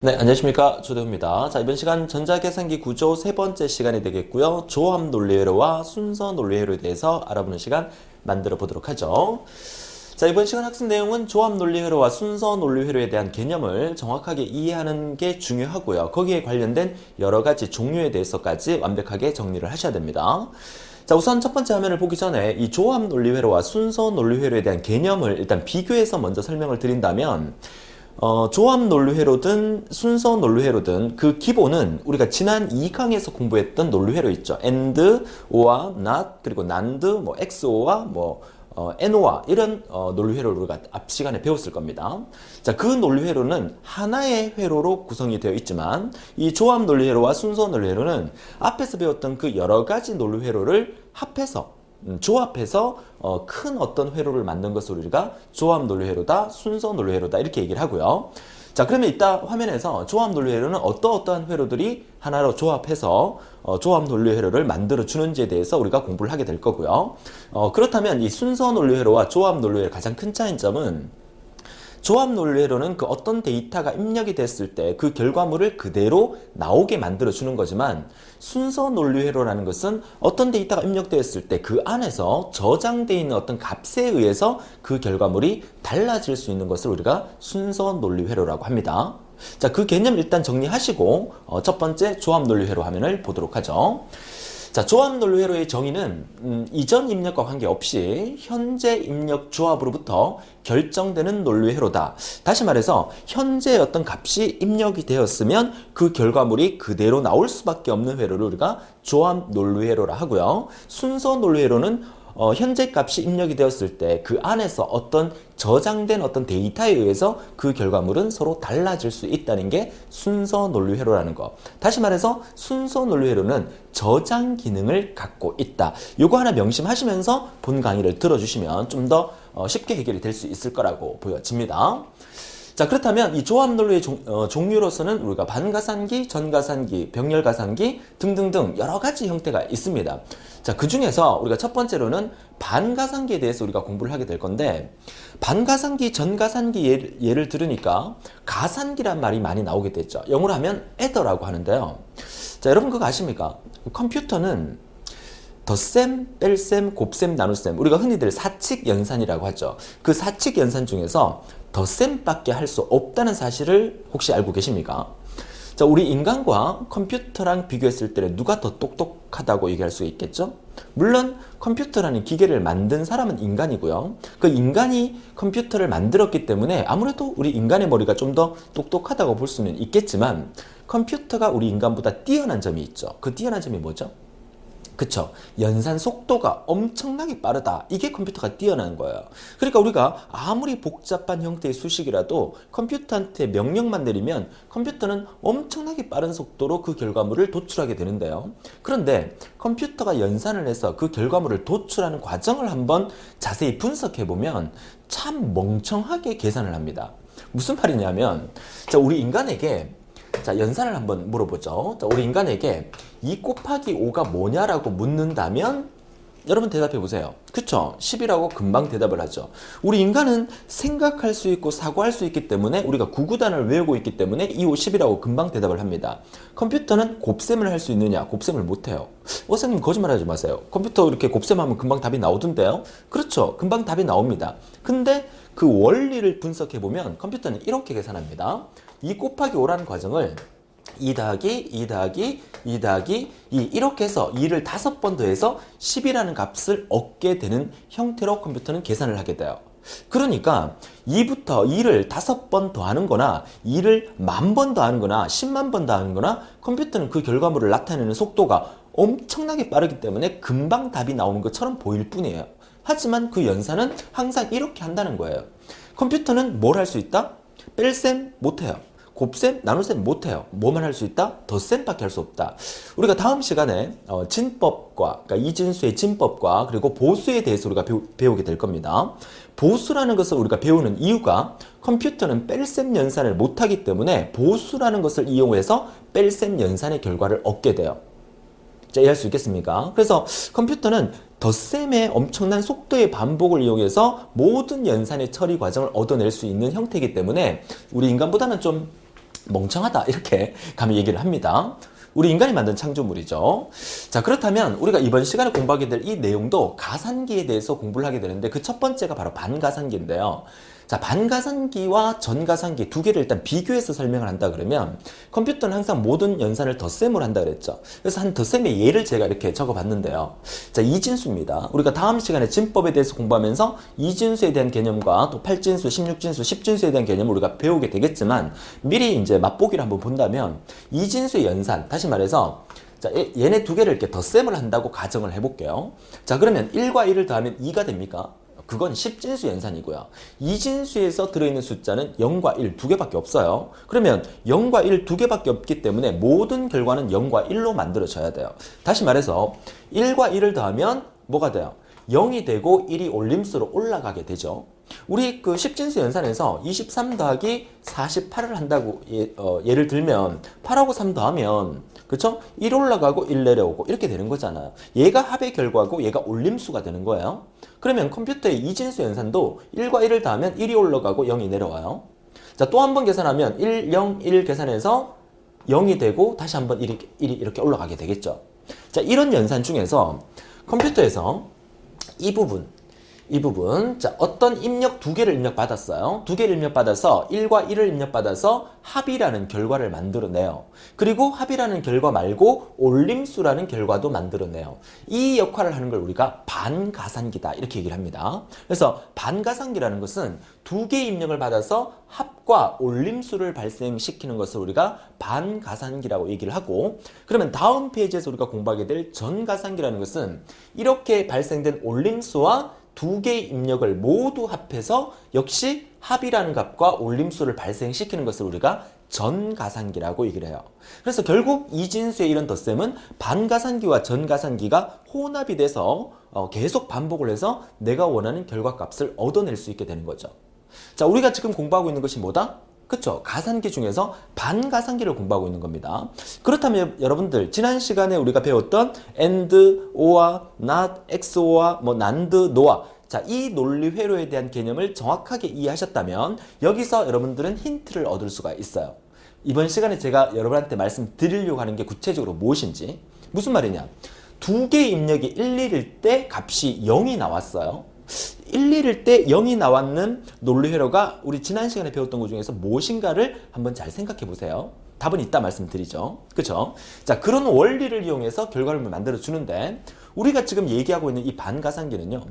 네, 안녕하십니까. 조대호입니다. 자, 이번 시간 전자계산기 구조 세 번째 시간이 되겠고요. 조합 논리회로와 순서 논리회로에 대해서 알아보는 시간 만들어 보도록 하죠. 자, 이번 시간 학습 내용은 조합 논리회로와 순서 논리회로에 대한 개념을 정확하게 이해하는 게 중요하고요. 거기에 관련된 여러 가지 종류에 대해서까지 완벽하게 정리를 하셔야 됩니다. 자, 우선 첫 번째 화면을 보기 전에 이 조합 논리회로와 순서 논리회로에 대한 개념을 일단 비교해서 먼저 설명을 드린다면 조합 논리회로든 순서 논리회로든 그 기본은 우리가 지난 2강에서 공부했던 논리회로 있죠. AND, OR, NOT, 그리고 NAND, XOR, NOR 이런 논리회로를 우리가 앞 시간에 배웠을 겁니다. 자, 그 논리회로는 하나의 회로로 구성이 되어 있지만 이 조합 논리회로와 순서 논리회로는 앞에서 배웠던 그 여러 가지 논리회로를 합해서 조합해서 큰 어떤 회로를 만든 것을 우리가 조합 논리회로다, 순서 논리회로다 이렇게 얘기를 하고요. 자, 그러면 이따 화면에서 조합 논리회로는 어떠한 회로들이 하나로 조합해서 조합 논리회로를 만들어 주는지에 대해서 우리가 공부를 하게 될 거고요. 그렇다면 이 순서 논리회로와 조합 논리회로의 가장 큰 차이점은 조합 논리회로는 그 어떤 데이터가 입력이 됐을 때 그 결과물을 그대로 나오게 만들어 주는 거지만 순서 논리회로라는 것은 어떤 데이터가 입력되었을 때 그 안에서 저장되어 있는 어떤 값에 의해서 그 결과물이 달라질 수 있는 것을 우리가 순서 논리회로라고 합니다. 자, 그 개념 일단 정리하시고 첫 번째 조합 논리회로 화면을 보도록 하죠. 자, 조합 논리회로의 정의는 이전 입력과 관계없이 현재 입력 조합으로부터 결정되는 논리회로다. 다시 말해서 현재 어떤 값이 입력이 되었으면 그 결과물이 그대로 나올 수밖에 없는 회로를 우리가 조합 논리회로라 하고요. 순서 논리회로는 현재 값이 입력이 되었을 때 그 안에서 어떤 저장된 어떤 데이터에 의해서 그 결과물은 서로 달라질 수 있다는 게 순서 논리회로라는 거. 다시 말해서 순서 논리회로는 저장 기능을 갖고 있다. 요거 하나 명심하시면서 본 강의를 들어주시면 좀 더 쉽게 해결이 될 수 있을 거라고 보여집니다. 자, 그렇다면 이 조합 논리의 종류로서는 우리가 반가산기, 전가산기, 병렬가산기 등등등 여러 가지 형태가 있습니다. 자, 그 중에서 우리가 첫 번째로는 반가산기에 대해서 우리가 공부를 하게 될 건데, 반가산기, 전가산기 예를 들으니까 가산기란 말이 많이 나오게 됐죠. 영어로 하면 adder라고 하는데요. 자, 여러분 그거 아십니까? 컴퓨터는 덧셈, 뺄셈, 곱셈, 나눗셈, 우리가 흔히들 사칙 연산이라고 하죠. 그 사칙 연산 중에서 덧셈밖에 할 수 없다는 사실을 혹시 알고 계십니까? 자, 우리 인간과 컴퓨터랑 비교했을 때 누가 더 똑똑하다고 얘기할 수 있겠죠? 물론 컴퓨터라는 기계를 만든 사람은 인간이고요. 그 인간이 컴퓨터를 만들었기 때문에 아무래도 우리 인간의 머리가 좀 더 똑똑하다고 볼 수는 있겠지만 컴퓨터가 우리 인간보다 뛰어난 점이 있죠. 그 뛰어난 점이 뭐죠? 그쵸. 연산 속도가 엄청나게 빠르다. 이게 컴퓨터가 뛰어난 거예요. 그러니까 우리가 아무리 복잡한 형태의 수식이라도 컴퓨터한테 명령만 내리면 컴퓨터는 엄청나게 빠른 속도로 그 결과물을 도출하게 되는데요. 그런데 컴퓨터가 연산을 해서 그 결과물을 도출하는 과정을 한번 자세히 분석해보면 참 멍청하게 계산을 합니다. 무슨 말이냐면, 자, 우리 인간에게 자, 연산을 한번 물어보죠. 자, 우리 인간에게 2 곱하기 5가 뭐냐라고 묻는다면 여러분 대답해 보세요. 그쵸? 10이라고 금방 대답을 하죠. 우리 인간은 생각할 수 있고 사고할 수 있기 때문에 우리가 구구단을 외우고 있기 때문에 2, 5, 10이라고 금방 대답을 합니다. 컴퓨터는 곱셈을 할 수 있느냐? 곱셈을 못해요. 선생님 거짓말하지 마세요. 컴퓨터 이렇게 곱셈하면 금방 답이 나오던데요? 그렇죠. 금방 답이 나옵니다. 근데 그 원리를 분석해 보면 컴퓨터는 이렇게 계산합니다. 2 곱하기 5라는 과정을 2 더하기 2 더하기 2 더하기 2 이렇게 해서 2를 5번 더해서 10이라는 값을 얻게 되는 형태로 컴퓨터는 계산을 하게 돼요. 그러니까 2부터 2를 5번 더하는 거나 2를 10,000번 더하는 거나 10만 번 더하는 거나 컴퓨터는 그 결과물을 나타내는 속도가 엄청나게 빠르기 때문에 금방 답이 나오는 것처럼 보일 뿐이에요. 하지만 그 연산은 항상 이렇게 한다는 거예요. 컴퓨터는 뭘 할 수 있다? 뺄셈 못해요. 곱셈, 나눗셈 못해요. 뭐만 할 수 있다? 덧셈밖에 할 수 없다. 우리가 다음 시간에 진법과, 그러니까 이진수의 진법과 그리고 보수에 대해서 우리가 배우게 될 겁니다. 보수라는 것을 우리가 배우는 이유가 컴퓨터는 뺄셈 연산을 못하기 때문에 보수라는 것을 이용해서 뺄셈 연산의 결과를 얻게 돼요. 자, 이해할 수 있겠습니까? 그래서 컴퓨터는 덧셈의 엄청난 속도의 반복을 이용해서 모든 연산의 처리 과정을 얻어낼 수 있는 형태이기 때문에 우리 인간보다는 좀 멍청하다 이렇게 감히 얘기를 합니다. 우리 인간이 만든 창조물이죠. 자, 그렇다면 우리가 이번 시간에 공부하게 될 이 내용도 가산기에 대해서 공부를 하게 되는데 그 첫 번째가 바로 반가산기인데요. 자, 반가산기와 전가산기 두 개를 일단 비교해서 설명을 한다 그러면 컴퓨터는 항상 모든 연산을 덧셈으로 한다 그랬죠. 그래서 한 덧셈의 예를 제가 이렇게 적어봤는데요. 자, 이진수입니다. 우리가 다음 시간에 진법에 대해서 공부하면서 이진수에 대한 개념과 또 8진수, 16진수, 10진수에 대한 개념을 우리가 배우게 되겠지만 미리 이제 맛보기를 한번 본다면 이진수의 연산, 다시 말해서 자, 얘네 두 개를 이렇게 덧셈을 한다고 가정을 해볼게요. 자, 그러면 1과 1을 더하면 2가 됩니까? 그건 10진수 연산이고요. 이진수에서 들어있는 숫자는 0과 1 두 개밖에 없어요. 그러면 0과 1 두 개밖에 없기 때문에 모든 결과는 0과 1로 만들어져야 돼요. 다시 말해서 1과 1을 더하면 뭐가 돼요? 0이 되고 1이 올림수로 올라가게 되죠. 우리 그 10진수 연산에서 23 더하기 48을 한다고 예를 들면 8하고 3 더하면 그쵸? 1 올라가고 1 내려오고 이렇게 되는 거잖아요. 얘가 합의 결과고 얘가 올림수가 되는 거예요. 그러면 컴퓨터의 이진수 연산도 1과 1을 더하면 1이 올라가고 0이 내려와요. 자, 또 한 번 계산하면 1, 0, 1 계산해서 0이 되고 다시 한번 1이 이렇게 올라가게 되겠죠. 자, 이런 연산 중에서 컴퓨터에서 이 부분 자, 어떤 입력 두 개를 입력받았어요. 두 개를 입력받아서 1과 1을 입력받아서 합이라는 결과를 만들어내요. 그리고 합이라는 결과 말고 올림수라는 결과도 만들어내요. 이 역할을 하는 걸 우리가 반가산기다 이렇게 얘기를 합니다. 그래서 반가산기라는 것은 두 개의 입력을 받아서 합과 올림수를 발생시키는 것을 우리가 반가산기라고 얘기를 하고, 그러면 다음 페이지에서 우리가 공부하게 될 전가산기라는 것은 이렇게 발생된 올림수와 두 개의 입력을 모두 합해서 역시 합이라는 값과 올림수를 발생시키는 것을 우리가 전가산기라고 얘기를 해요. 그래서 결국 이진수의 이런 덧셈은 반가산기와 전가산기가 혼합이 돼서 계속 반복을 해서 내가 원하는 결과값을 얻어낼 수 있게 되는 거죠. 자, 우리가 지금 공부하고 있는 것이 뭐다? 그쵸? 가산기 중에서 반가산기를 공부하고 있는 겁니다. 그렇다면 여러분들 지난 시간에 우리가 배웠던 and, or, not, xor, not, nor 자, 이 논리 회로에 대한 개념을 정확하게 이해하셨다면 여기서 여러분들은 힌트를 얻을 수가 있어요. 이번 시간에 제가 여러분한테 말씀드리려고 하는 게 구체적으로 무엇인지. 무슨 말이냐? 두 개의 입력이 1, 1일 때 값이 0이 나왔어요. 1, 1일 때 0이 나왔는 논리 회로가 우리 지난 시간에 배웠던 것 중에서 무엇인가를 한번 잘 생각해 보세요. 답은 이따 말씀드리죠. 그쵸? 자, 그런 원리를 이용해서 결과를 만들어 주는데 우리가 지금 얘기하고 있는 이 반가산기는요.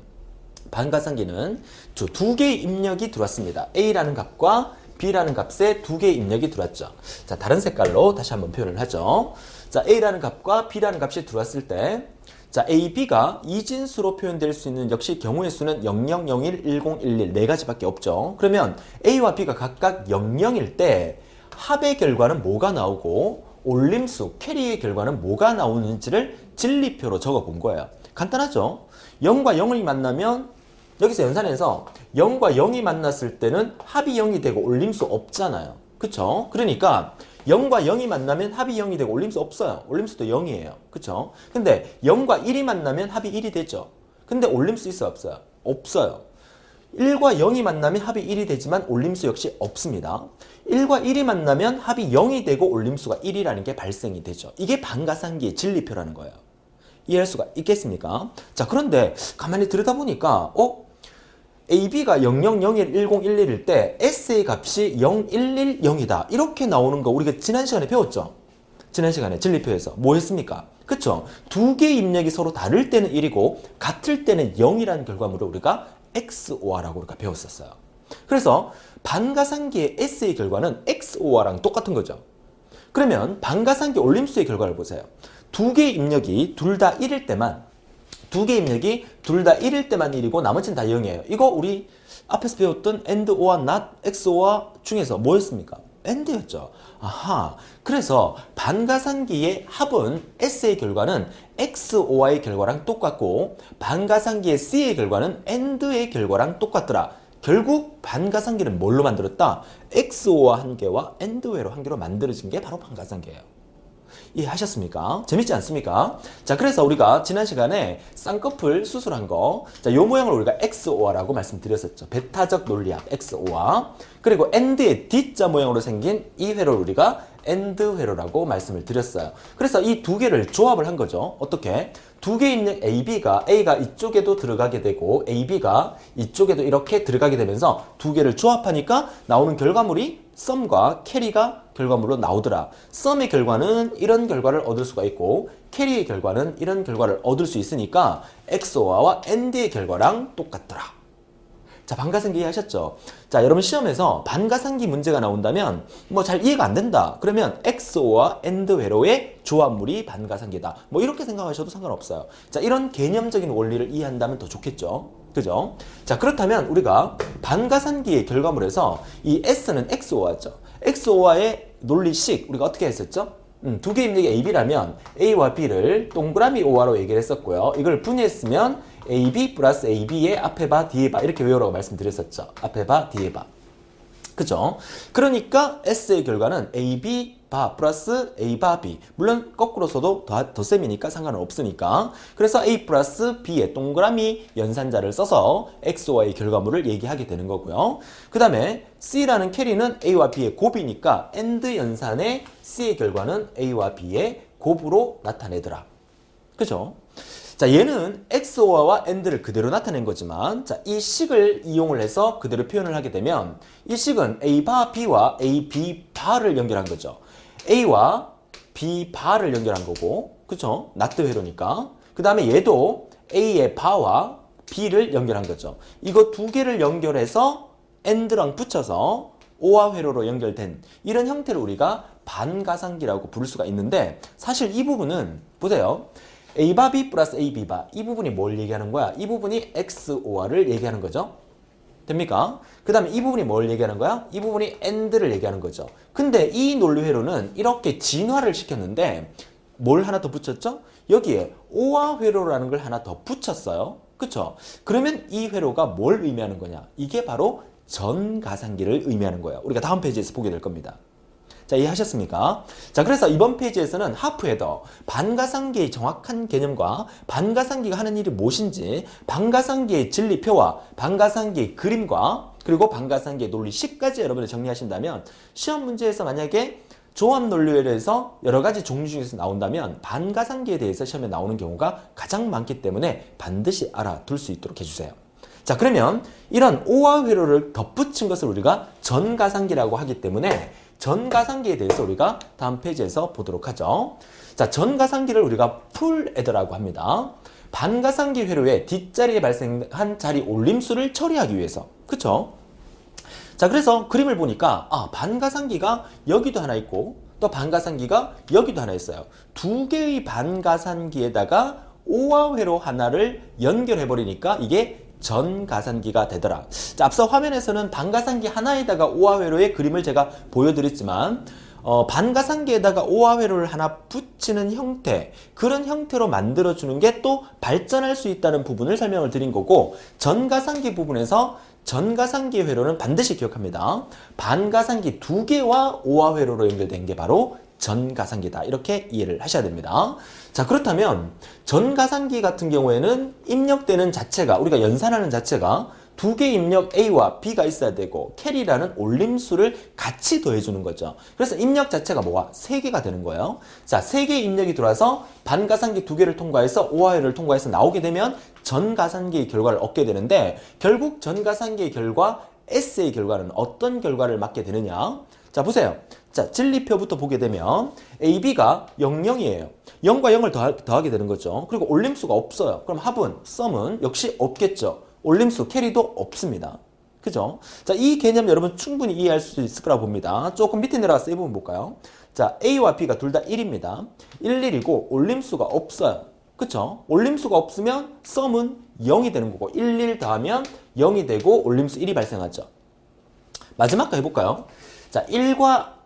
반가산기는 두 개의 입력이 들어왔습니다. A라는 값과 B라는 값에 두 개의 입력이 들어왔죠. 자, 다른 색깔로 다시 한번 표현을 하죠. 자, A라는 값과 B라는 값이 들어왔을 때 자, A, B가 이진수로 표현될 수 있는 역시 경우의 수는 00, 01, 10, 11 네 가지밖에 없죠. 그러면 A와 B가 각각 00일 때 합의 결과는 뭐가 나오고 올림수, 캐리의 결과는 뭐가 나오는지를 진리표로 적어 본 거예요. 간단하죠? 0과 0을 만나면 여기서 연산해서 0과 0이 만났을 때는 합이 0이 되고 올림수 없잖아요. 그쵸? 그러니까 0과 0이 만나면 합이 0이 되고 올림수 없어요. 올림수도 0이에요. 그쵸? 근데 0과 1이 만나면 합이 1이 되죠. 근데 올림수 있어요? 없어요? 없어요. 1과 0이 만나면 합이 1이 되지만 올림수 역시 없습니다. 1과 1이 만나면 합이 0이 되고 올림수가 1이라는 게 발생이 되죠. 이게 반가산기의 진리표라는 거예요. 이해할 수가 있겠습니까? 자, 그런데 가만히 들여다보니까 AB가 00, 01, 10, 11일 때 S의 값이 0, 1, 1, 0이다. 이렇게 나오는 거 우리가 지난 시간에 배웠죠? 지난 시간에 진리표에서 뭐 했습니까? 그쵸? 두 개의 입력이 서로 다를 때는 1이고 같을 때는 0이라는 결과물을 우리가 XOR라고 우리가 배웠었어요. 그래서 반가산기의 S의 결과는 XOR랑 똑같은 거죠. 그러면 반가산기 올림수의 결과를 보세요. 두 개의 입력이 둘 다 1일 때만 두 개의 입력이 둘 다 1일 때만 1이고 나머지는 다 0이에요. 이거 우리 앞에서 배웠던 and, or, not, xor 중에서 뭐였습니까? and였죠. 아하. 그래서 반가산기의 합은 S의 결과는 XOR의 결과랑 똑같고 반가산기의 C의 결과는 AND의 결과랑 똑같더라. 결국 반가산기는 뭘로 만들었다? XOR 한 개와 AND 회로 한 개로 만들어진 게 바로 반가산기예요. 이해하셨습니까? 재밌지 않습니까? 자, 그래서 우리가 지난 시간에 쌍꺼풀 수술한 거, 자, 요 모양을 우리가 XOR라고 말씀드렸었죠. 베타적 논리합 XOR. 그리고 AND의 D자 모양으로 생긴 이 회로를 우리가 AND 회로라고 말씀을 드렸어요. 그래서 이 두 개를 조합을 한 거죠. 어떻게? 두 개 입력 A가 이쪽에도 들어가게 되고 AB가 이쪽에도 이렇게 들어가게 되면서 두 개를 조합하니까 나오는 결과물이 썸과 캐리가 결과물로 나오더라. 썸의 결과는 이런 결과를 얻을 수가 있고 캐리의 결과는 이런 결과를 얻을 수 있으니까 XOR와 AND의 결과랑 똑같더라. 자, 반가상기 이해하셨죠? 자, 여러분 시험에서 반가상기 문제가 나온다면 뭐 잘 이해가 안 된다. 그러면 XOR와 AND 회로의 조합물이 반가상기다. 뭐 이렇게 생각하셔도 상관없어요. 자, 이런 개념적인 원리를 이해한다면 더 좋겠죠? 그죠? 자, 그렇다면 우리가 반가상기의 결과물에서 이 S는 XOR죠. XOR의 논리식 우리가 어떻게 했었죠? 두 개 입력이 AB라면 A와 B를 동그라미 OR로 얘기를 했었고요. 이걸 분해했으면 AB 플러스 AB의 앞에 봐 뒤에 봐 이렇게 외우라고 말씀드렸었죠. 앞에 봐 뒤에 봐. 그죠? 그러니까 S의 결과는 AB 바 플러스 A 바 B. 물론 거꾸로 써도 덧셈이니까 상관은 없으니까. 그래서 A 플러스 B의 동그라미 연산자를 써서 XOR의 결과물을 얘기하게 되는 거고요. 그 다음에 C라는 캐리는 A와 B의 곱이니까 AND 연산의 C의 결과는 A와 B의 곱으로 나타내더라. 그죠? 자, 얘는 XOR와 AND를 그대로 나타낸 거지만, 자, 이 식을 이용을 해서 그대로 표현을 하게 되면, 이 식은 A 바 B와 A, B 바를 연결한 거죠. A와 B 바를 연결한 거고, 그쵸? 나트 회로니까. 그 다음에 얘도 A의 바와 B를 연결한 거죠. 이거 두 개를 연결해서 AND랑 붙여서 OR 회로로 연결된 이런 형태를 우리가 반가상기라고 부를 수가 있는데, 사실 이 부분은, 보세요. A 바 B 플러스 A, B 바. 이 부분이 뭘 얘기하는 거야? 이 부분이 XOR를 얘기하는 거죠. 됩니까? 그 다음에 이 부분이 뭘 얘기하는 거야? 이 부분이 AND를 얘기하는 거죠. 근데 이 논리회로는 이렇게 진화를 시켰는데 뭘 하나 더 붙였죠? 여기에 OR 회로라는 걸 하나 더 붙였어요. 그쵸? 그러면 이 회로가 뭘 의미하는 거냐? 이게 바로 전가상기를 의미하는 거예요. 우리가 다음 페이지에서 보게 될 겁니다. 자, 이해하셨습니까? 자, 그래서 이번 페이지에서는 하프헤더, 반가상기의 정확한 개념과 반가상기가 하는 일이 무엇인지, 반가상기의 진리표와 반가상기의 그림과 그리고 반가상기의 논리식까지 여러분이 정리하신다면 시험 문제에서 만약에 조합 논리에서 여러 가지 종류 중에서 나온다면 반가상기에 대해서 시험에 나오는 경우가 가장 많기 때문에 반드시 알아둘 수 있도록 해주세요. 자, 그러면 이런 OR 회로를 덧붙인 것을 우리가 전가상기라고 하기 때문에 전가상기에 대해서 우리가 다음 페이지에서 보도록 하죠. 자, 전가상기를 우리가 풀에더라고 합니다. 반가상기 회로의 뒷자리에 발생한 자리 올림수를 처리하기 위해서. 그쵸? 자, 그래서 그림을 보니까 반가상기가 여기도 하나 있고 또 반가상기가 여기도 하나 있어요. 두 개의 반가상기에다가 OR 회로 하나를 연결해 버리니까 이게 전가상기가 되더라. 자, 앞서 화면에서는 반가상기 하나에다가 OR 회로의 그림을 제가 보여드렸지만 반가상기에다가 OR 회로를 하나 붙이는 형태, 그런 형태로 만들어주는 게 또 발전할 수 있다는 부분을 설명을 드린 거고, 전가상기 부분에서 전가상기 회로는 반드시 기억합니다. 반가상기 두 개와 OR 회로로 연결된 게 바로 전가상기다. 이렇게 이해를 하셔야 됩니다. 자, 그렇다면 전가상기 같은 경우에는 입력되는 자체가, 우리가 연산하는 자체가 두 개 입력 A와 B가 있어야 되고 캐리라는 올림수를 같이 더해주는 거죠. 그래서 입력 자체가 뭐가? 3개가 되는 거예요. 자, 3개 입력이 들어와서 반가상기 두 개를 통과해서 OR를 통과해서 나오게 되면 전가상기의 결과를 얻게 되는데, 결국 전가상기의 결과 S의 결과는 어떤 결과를 맞게 되느냐? 자, 보세요. 자, 진리표부터 보게 되면 AB가 0, 0이에요. 0과 0을 더하게 되는 거죠. 그리고 올림수가 없어요. 그럼 합은, 썸은 역시 없겠죠. 올림수, 캐리도 없습니다. 그죠? 자, 이 개념 여러분 충분히 이해할 수 있을 거라고 봅니다. 조금 밑에 내려가서 이 부분 볼까요? 자, A와 B가 둘 다 1입니다. 1, 1이고 올림수가 없어요. 그쵸? 올림수가 없으면 썸은 0이 되는 거고 1, 1 더하면 0이 되고 올림수 1이 발생하죠. 마지막 거 해볼까요? 자, 1과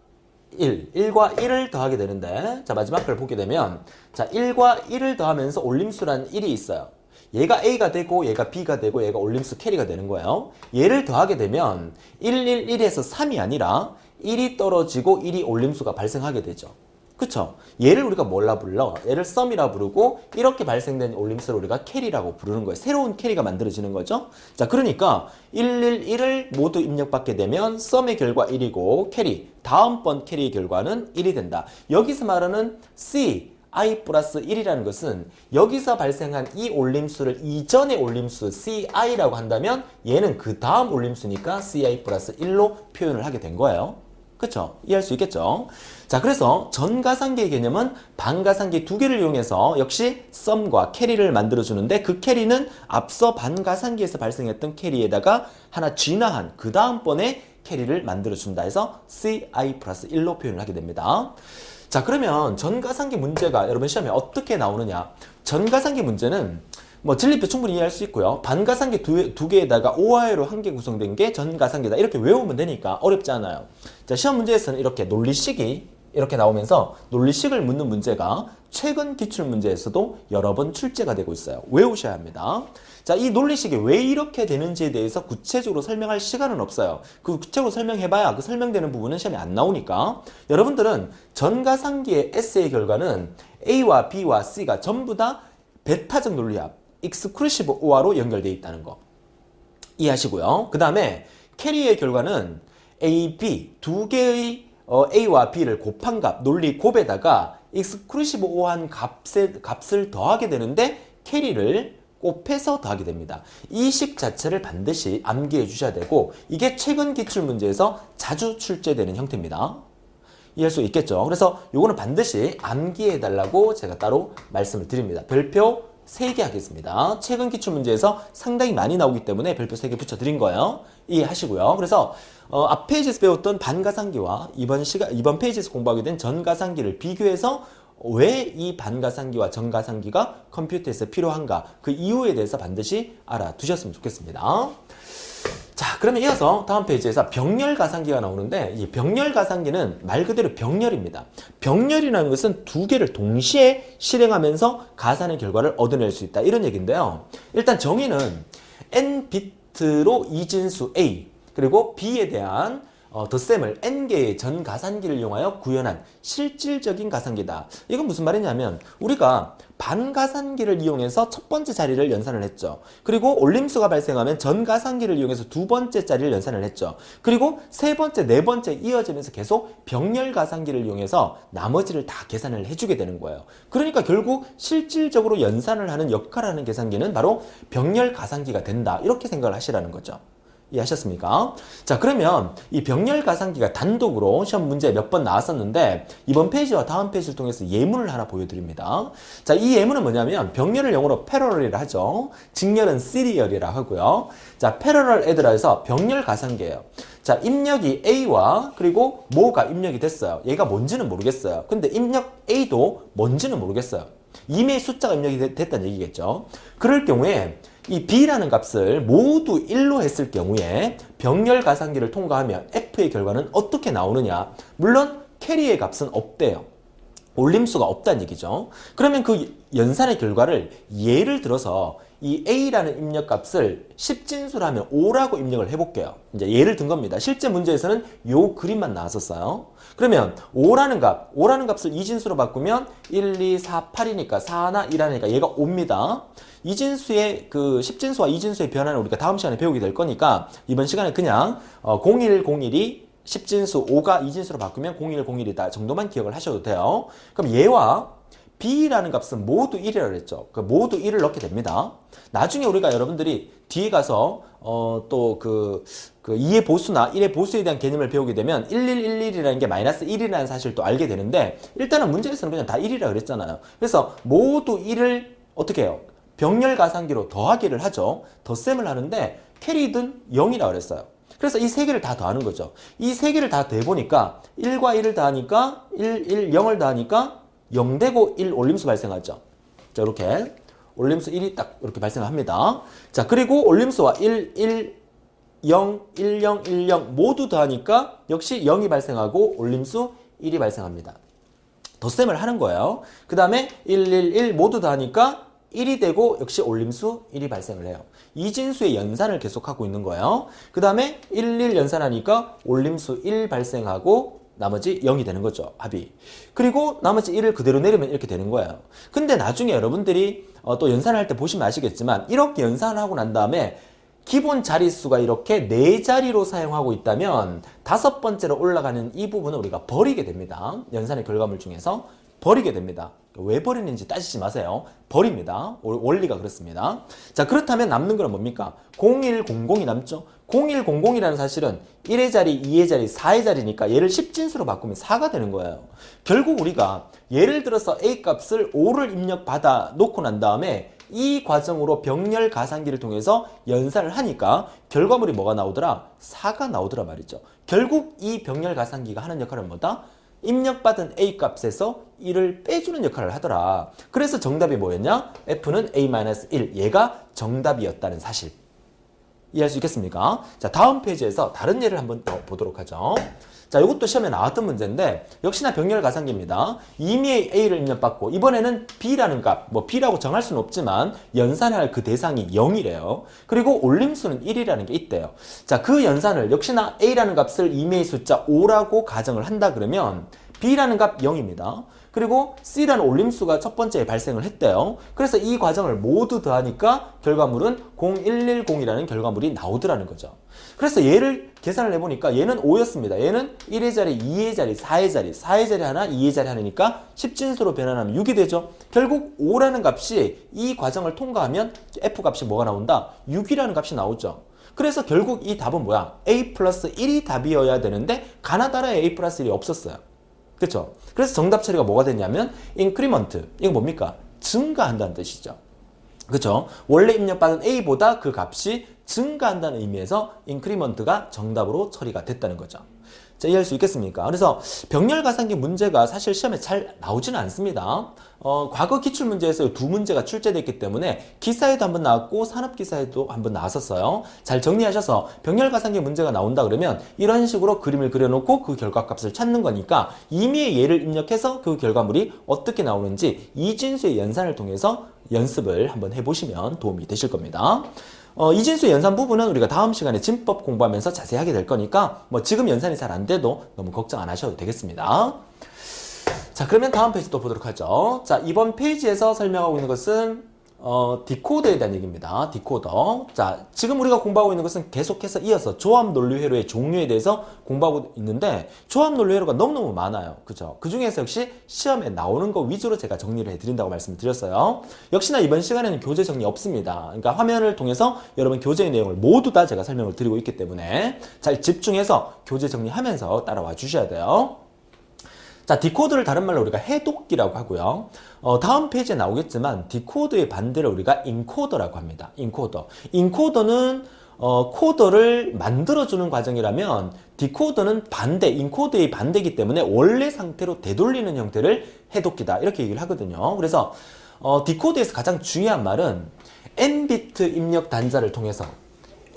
1과 1을 더하게 되는데, 자, 마지막 걸 보게 되면, 자, 1과 1을 더하면서 올림수라는 1이 있어요. 얘가 A가 되고, 얘가 B가 되고, 얘가 올림수 캐리가 되는 거예요. 얘를 더하게 되면, 1, 1, 1에서 3이 아니라, 1이 떨어지고 1이 올림수가 발생하게 되죠. 그쵸? 얘를 우리가 뭐라 불러? 얘를 썸이라 부르고 이렇게 발생된 올림수를 우리가 캐리라고 부르는 거예요. 새로운 캐리가 만들어지는 거죠. 자, 그러니까 111을 모두 입력받게 되면 썸의 결과 1이고 캐리, 다음번 캐리의 결과는 1이 된다. 여기서 말하는 C, I 플러스 1이라는 것은 여기서 발생한 이 올림수를 이전의 올림수 CI라고 한다면 얘는 그 다음 올림수니까 CI 플러스 1로 표현을 하게 된 거예요. 그쵸? 이해할 수 있겠죠? 자, 그래서 전가상기의 개념은 반가상기 두 개를 이용해서 역시 썸과 캐리를 만들어주는데 그 캐리는 앞서 반가상기에서 발생했던 캐리에다가 하나 진화한 그 다음번에 캐리를 만들어준다 해서 CI 플러스 1로 표현을 하게 됩니다. 자, 그러면 전가상기 문제가 여러분 시험에 어떻게 나오느냐? 전가상기 문제는 뭐 진리표 충분히 이해할 수 있고요. 반가상기 두 개에다가 OI로 한 개 구성된 게 전가상기다. 이렇게 외우면 되니까 어렵지 않아요. 자, 시험 문제에서는 이렇게 논리식이 이렇게 나오면서 논리식을 묻는 문제가 최근 기출문제에서도 여러 번 출제가 되고 있어요. 외우셔야 합니다. 자, 이 논리식이 왜 이렇게 되는지에 대해서 구체적으로 설명할 시간은 없어요. 그 구체적으로 설명해봐야 그 설명되는 부분은 시험에 안 나오니까 여러분들은 전가상기의 에세이 결과는 A와 B와 C가 전부 다 베타적 논리합 익스클루시브 OR로 연결되어 있다는 거 이해하시고요. 그 다음에 캐리의 결과는 A, B 두 개의 A와 B를 곱한 값, 논리 곱에다가 익스클루시브 OR한 값을 더하게 되는데 캐리를 곱해서 더하게 됩니다. 이 식 자체를 반드시 암기해 주셔야 되고 이게 최근 기출문제에서 자주 출제되는 형태입니다. 이해할 수 있겠죠? 그래서 요거는 반드시 암기해 달라고 제가 따로 말씀을 드립니다. 별표 3개 하겠습니다. 최근 기출문제에서 상당히 많이 나오기 때문에 별표 3개 붙여드린 거예요. 이해하시고요. 그래서 앞 페이지에서 배웠던 반가상기와 이번 페이지에서 공부하게 된 전가상기를 비교해서 왜 이 반가상기와 전가상기가 컴퓨터에서 필요한가 그 이유에 대해서 반드시 알아두셨으면 좋겠습니다. 자, 그러면 이어서 다음 페이지에서 병렬가상기가 나오는데 이 병렬가상기는 말 그대로 병렬입니다. 병렬이라는 것은 두 개를 동시에 실행하면서 가산의 결과를 얻어낼 수 있다. 이런 얘기인데요. 일단 정의는 n비트로 이진수 A 그리고 B에 대한 덧셈을 n개의 전가산기를 이용하여 구현한 실질적인 가산기다. 이건 무슨 말이냐면 우리가 반가산기를 이용해서 첫 번째 자리를 연산을 했죠. 그리고 올림수가 발생하면 전가산기를 이용해서 두 번째 자리를 연산을 했죠. 그리고 세 번째, 네 번째 이어지면서 계속 병렬가산기를 이용해서 나머지를 다 계산을 해주게 되는 거예요. 그러니까 결국 실질적으로 연산을 하는 역할을 하는 계산기는 바로 병렬가산기가 된다. 이렇게 생각을 하시라는 거죠. 이해하셨습니까? 자, 그러면 이 병렬가상기가 단독으로 시험 문제에 몇 번 나왔었는데 이번 페이지와 다음 페이지를 통해서 예문을 하나 보여드립니다. 자, 이 예문은 뭐냐면 병렬을 영어로 패러럴이라 하죠. 직렬은 시리얼이라 하고요. 자, 패러럴 애들아 해서 병렬가상기예요. 자, 입력이 A와 그리고 뭐가 입력이 됐어요. 얘가 뭔지는 모르겠어요. 근데 입력 A도 뭔지는 모르겠어요. 이미 숫자가 입력이 됐다는 얘기겠죠. 그럴 경우에 이 B라는 값을 모두 1로 했을 경우에 병렬가상기를 통과하면 F의 결과는 어떻게 나오느냐. 물론 캐리의 값은 없대요. 올림수가 없다는 얘기죠. 그러면 그 연산의 결과를 예를 들어서 이 A라는 입력값을 10진수로 하면 5라고 입력을 해볼게요. 이제 예를 든 겁니다. 실제 문제에서는 요 그림만 나왔었어요. 그러면 5라는 값을 2진수로 바꾸면 1, 2, 4, 8이니까 4, 하나, 1 하니까 얘가 5입니다. 이진수의 그 10진수와 이진수의 변화는 우리가 다음 시간에 배우게 될 거니까 이번 시간에 그냥 0101이 10진수 5가 이진수로 바꾸면 0101이다 정도만 기억을 하셔도 돼요. 그럼 얘와 B라는 값은 모두 1이라고 했죠. 그 모두 1을 넣게 됩니다. 나중에 우리가 여러분들이 뒤에 가서 또 그 2의 보수나 1의 보수에 대한 개념을 배우게 되면 1111이라는 게 마이너스 1이라는 사실을 또 알게 되는데 일단은 문제에서는 그냥 다 1이라고 그랬잖아요. 그래서 모두 1을 어떻게 해요? 병렬가상기로 더하기를 하죠. 덧셈을 하는데 캐리든 0이라고 그랬어요. 그래서 이 세 개를 다 더하는 거죠. 이 세 개를 다 더해보니까 1과 1을 더하니까 1, 0을 더하니까 0 되고 1 올림수 발생하죠. 자, 이렇게 올림수 1이 딱 이렇게 발생합니다. 자, 그리고 올림수와 1, 1, 0, 1, 0, 1, 0 모두 더하니까 역시 0이 발생하고 올림수 1이 발생합니다. 덧셈을 하는 거예요. 그 다음에 1, 1, 1 모두 더하니까 1이 되고 역시 올림수 1이 발생을 해요. 이진수의 연산을 계속하고 있는 거예요. 그 다음에 1, 1 연산하니까 올림수 1 발생하고 나머지 0이 되는 거죠. 합이. 그리고 나머지 1을 그대로 내리면 이렇게 되는 거예요. 근데 나중에 여러분들이 또 연산할 때 보시면 아시겠지만 이렇게 연산을 하고 난 다음에 기본 자릿수가 이렇게 4자리로 사용하고 있다면 5번째로 올라가는 이 부분을 우리가 버리게 됩니다. 연산의 결과물 중에서 버리게 됩니다. 왜 버리는지 따지지 마세요. 버립니다. 원리가 그렇습니다. 자, 그렇다면 남는 건 뭡니까? 0100이 남죠? 0100이라는 사실은 1의 자리, 2의 자리, 4의 자리니까 얘를 10진수로 바꾸면 4가 되는 거예요. 결국 우리가 예를 들어서 A 값을 5를 입력받아 놓고 난 다음에 이 과정으로 병렬 가상기를 통해서 연산을 하니까 결과물이 뭐가 나오더라? 4가 나오더라 말이죠. 결국 이 병렬 가상기가 하는 역할은 뭐다? 입력받은 A 값에서 1을 빼주는 역할을 하더라. 그래서 정답이 뭐였냐? F는 A-1. 얘가 정답이었다는 사실. 이해할 수 있겠습니까? 자, 다음 페이지에서 다른 예를 한번 더 보도록 하죠. 자, 이것도 시험에 나왔던 문제인데 역시나 병렬 가상기입니다. 이미 A를 입력받고 이번에는 B라는 값, 뭐 B라고 정할 수는 없지만 연산할 그 대상이 0이래요. 그리고 올림수는 1이라는 게 있대요. 자, 그 연산을 역시나 A라는 값을 이미의 숫자 5라고 가정을 한다 그러면 B라는 값 0입니다. 그리고 C라는 올림수가 첫 번째에 발생을 했대요. 그래서 이 과정을 모두 더하니까 결과물은 0110이라는 결과물이 나오더라는 거죠. 그래서 얘를 계산을 해보니까 얘는 5였습니다. 얘는 1의 자리, 2의 자리, 4의 자리, 4의 자리 하나, 2의 자리 하나니까 10진수로 변환하면 6이 되죠. 결국 5라는 값이 이 과정을 통과하면 F값이 뭐가 나온다? 6이라는 값이 나오죠. 그래서 결국 이 답은 뭐야? A 플러스 1이 답이어야 되는데 가나다라에 A 플러스 1이 없었어요. 그렇죠? 그래서 정답 처리가 뭐가 됐냐면 increment. 이거 뭡니까? 증가한다는 뜻이죠. 그렇죠? 원래 입력받은 A보다 그 값이 증가한다는 의미에서 increment가 정답으로 처리가 됐다는 거죠. 자, 이해할 수 있겠습니까? 그래서 병렬 가상기 문제가 사실 시험에 잘 나오지는 않습니다. 과거 기출문제에서 두 문제가 출제됐기 때문에 기사에도 한번 나왔고 산업기사에도 한번 나왔었어요. 잘 정리하셔서 병렬 가상기 문제가 나온다 그러면 이런 식으로 그림을 그려놓고 그 결과값을 찾는 거니까 임의의 예를 입력해서 그 결과물이 어떻게 나오는지 이진수의 연산을 통해서 연습을 한번 해보시면 도움이 되실 겁니다. 이진수의 연산 부분은 우리가 다음 시간에 진법 공부하면서 자세히 하게 될 거니까 뭐 지금 연산이 잘 안 돼도 너무 걱정 안 하셔도 되겠습니다. 자, 그러면 다음 페이지 또 보도록 하죠. 자, 이번 페이지에서 설명하고 있는 것은 디코더에 대한 얘기입니다. 디코더. 자, 지금 우리가 공부하고 있는 것은 계속해서 이어서 조합 논리 회로의 종류에 대해서 공부하고 있는데 조합 논리 회로가 너무너무 많아요. 그죠? 그 중에서 역시 시험에 나오는 거 위주로 제가 정리를 해드린다고 말씀드렸어요. 역시나 이번 시간에는 교재 정리 없습니다. 그러니까 화면을 통해서 여러분 교재의 내용을 모두 다 제가 설명을 드리고 있기 때문에 잘 집중해서 교재 정리하면서 따라와 주셔야 돼요. 자, 디코더를 다른 말로 우리가 해독기라고 하고요. 다음 페이지에 나오겠지만 디코더의 반대를 우리가 인코더라고 합니다. 인코더. 인코더는 코더를 만들어주는 과정이라면 디코더는 반대, 인코더의 반대이기 때문에 원래 상태로 되돌리는 형태를 해독기다. 이렇게 얘기를 하거든요. 그래서 디코더에서 가장 중요한 말은 n비트 입력 단자를 통해서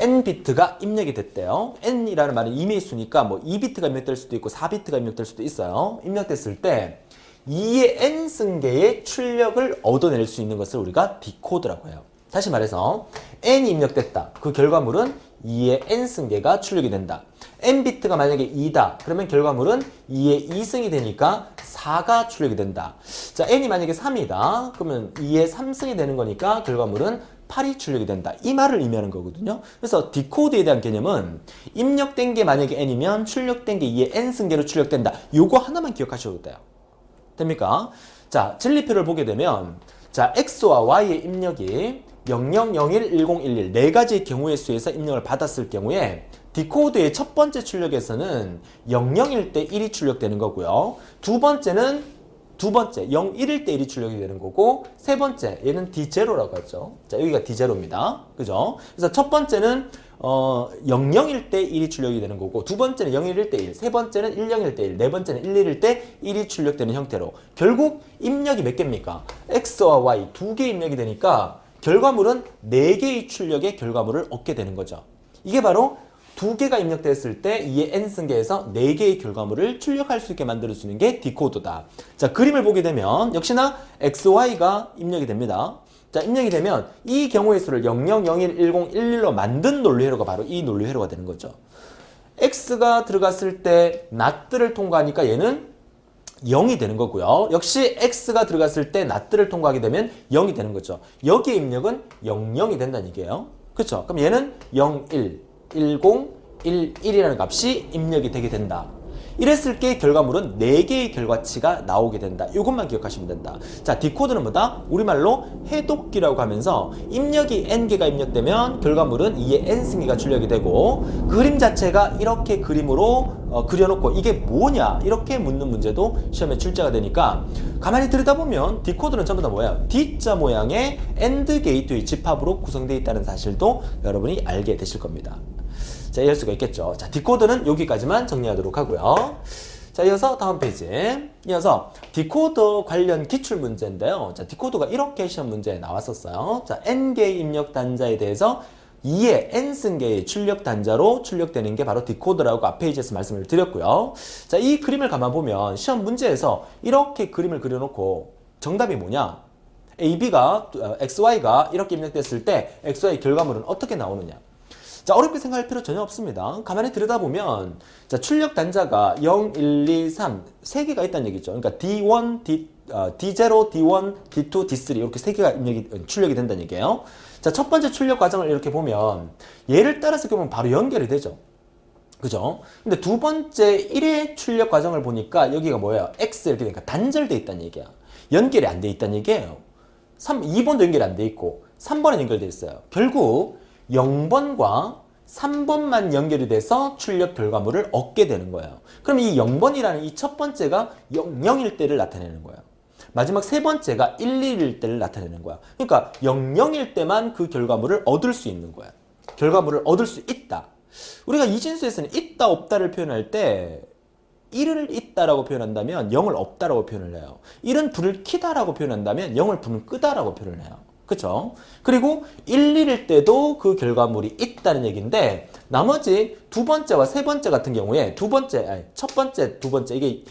n비트가 입력이 됐대요. n이라는 말은 임의의 수니까 뭐 2비트가 입력될 수도 있고 4비트가 입력될 수도 있어요. 입력됐을 때 2의 n승계의 출력을 얻어낼 수 있는 것을 우리가 디코더라고 해요. 다시 말해서 n이 입력됐다. 그 결과물은 2의 n승계가 출력이 된다. n비트가 만약에 2다. 그러면 결과물은 2의 2승이 되니까 4가 출력이 된다. 자, n이 만약에 3이다. 그러면 2의 3승이 되는 거니까 결과물은 8이 출력이 된다. 이 말을 의미하는 거거든요. 그래서 디코드에 대한 개념은 입력된 게 만약에 n이면 출력된 게 2의 n승계로 출력된다. 요거 하나만 기억하셔도 돼요. 됩니까? 자, 진리표를 보게 되면 자, x와 y의 입력이 00, 01, 1011 네 가지의 경우의 수에서 입력을 받았을 경우에 디코드의 첫 번째 출력에서는 00일 때 1이 출력되는 거고요. 두 번째 01일 때 1이 출력이 되는 거고 세 번째 얘는 D0라고 하죠. 자, 여기가 D0입니다. 그죠? 그래서 첫 번째는 00일 때 1이 출력이 되는 거고 두 번째는 01일 때 1, 세 번째는 10일 때 1, 네 번째는 11일 때 1이 출력되는 형태로 결국 입력이 몇 개입니까? X와 Y 두 개 입력이 되니까 결과물은 4개의 출력의 결과물을 얻게 되는 거죠. 이게 바로 두 개가 입력됐을 때 2의 n승계에서 4개의 결과물을 출력할 수 있게 만들어주는 게 디코더다. 자, 그림을 보게 되면 역시나 x, y가 입력이 됩니다. 자, 입력이 되면 이 경우의 수를 00, 01, 10, 11로 만든 논리회로가 바로 이 논리회로가 되는 거죠. x가 들어갔을 때 not를 통과하니까 얘는 0이 되는 거고요. 역시 x가 들어갔을 때 not를 통과하게 되면 0이 되는 거죠. 여기에 입력은 00이 된다는 얘기예요. 그렇죠? 그럼 얘는 01, 10, 11이라는 값이 입력이 되게 된다. 이랬을 때 결과물은 4개의 결과치가 나오게 된다. 이것만 기억하시면 된다. 자, 디코드는 뭐다? 우리말로 해독기라고 하면서 입력이 n개가 입력되면 결과물은 2의 n승기가 출력이 되고 그림 자체가 이렇게 그림으로 그려놓고 이게 뭐냐? 이렇게 묻는 문제도 시험에 출제가 되니까 가만히 들여다보면 디코드는 전부 다 뭐야? D자 모양의 AND 게이트의 집합으로 구성되어 있다는 사실도 여러분이 알게 되실 겁니다. 자, 이해할 수가 있겠죠. 자, 디코드는 여기까지만 정리하도록 하고요. 자, 이어서 다음 페이지. 이어서 디코더 관련 기출 문제인데요. 자, 디코더가 이렇게 시험 문제에 나왔었어요. 자, n개의 입력 단자에 대해서 2의 n승계의 출력 단자로 출력되는 게 바로 디코더라고 앞 페이지에서 말씀을 드렸고요. 자, 이 그림을 가만 보면 시험 문제에서 이렇게 그림을 그려놓고 정답이 뭐냐? AB가, XY가 이렇게 입력됐을 때 XY 결과물은 어떻게 나오느냐? 자, 어렵게 생각할 필요 전혀 없습니다. 가만히 들여다보면 자, 출력 단자가 0, 1, 2, 3 3개가 있다는 얘기죠. 그러니까 D1, D0, D1, D2, D3 이렇게 3개가 출력이 된다는 얘기예요. 자, 첫 번째 출력 과정을 이렇게 보면 얘를 따라서 보면 바로 연결이 되죠. 그죠? 근데 두 번째 1회 출력 과정을 보니까 여기가 뭐예요? X 이렇게 되니까 단절돼 있다는 얘기야. 연결이 안 돼 있다는 얘기예요. 2번도 연결이 안 돼 있고 3번은 연결돼 있어요. 결국 0번과 3번만 연결이 돼서 출력 결과물을 얻게 되는 거예요. 그럼 이 0번이라는 이 첫 번째가 00일 때를 나타내는 거예요. 마지막 세 번째가 11일 때를 나타내는 거야. 그러니까 00일 때만 그 결과물을 얻을 수 있는 거야. 결과물을 얻을 수 있다. 우리가 이진수에서는 있다 없다를 표현할 때 1을 있다라고 표현한다면 0을 없다라고 표현을 해요. 1은 불을 켜다라고 표현한다면 0을 불을 끄다라고 표현을 해요. 그쵸? 그리고 1, 2일 때도 그 결과물이 있다는 얘기인데 나머지 두 번째와 세 번째 같은 경우에 첫 번째, 두 번째 이게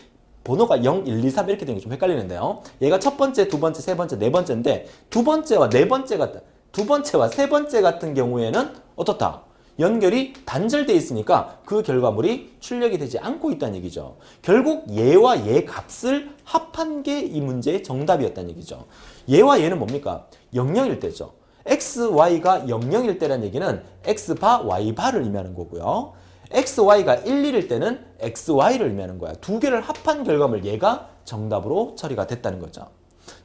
번호가 0, 1, 2, 3 이렇게 되는 게 좀 헷갈리는데요. 얘가 첫 번째, 두 번째, 세 번째, 네 번째인데 두 번째와 세 번째 같은 경우에는 어떻다? 연결이 단절되어 있으니까 그 결과물이 출력이 되지 않고 있다는 얘기죠. 결국 얘와 얘 값을 합한 게 이 문제의 정답이었다는 얘기죠. 얘와 얘는 뭡니까? 00일 때죠. XY가 00일 때라는 얘기는 X바, Y바를 의미하는 거고요. XY가 11일 때는 XY를 의미하는 거야. 두 개를 합한 결과물 얘가 정답으로 처리가 됐다는 거죠.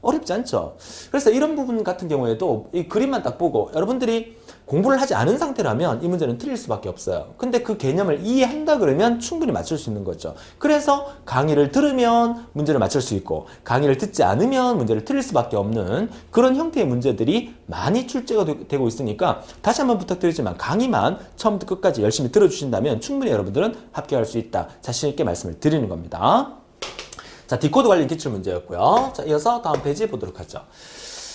어렵지 않죠? 그래서 이런 부분 같은 경우에도 이 그림만 딱 보고 여러분들이 공부를 하지 않은 상태라면 이 문제는 틀릴 수밖에 없어요. 근데 그 개념을 이해한다 그러면 충분히 맞출 수 있는 거죠. 그래서 강의를 들으면 문제를 맞출 수 있고 강의를 듣지 않으면 문제를 틀릴 수밖에 없는 그런 형태의 문제들이 많이 출제가 되고 있으니까 다시 한번 부탁드리지만 강의만 처음부터 끝까지 열심히 들어주신다면 충분히 여러분들은 합격할 수 있다. 자신 있게 말씀을 드리는 겁니다. 자, 디코드 관련 기출 문제였고요. 자, 이어서 다음 페이지 보도록 하죠.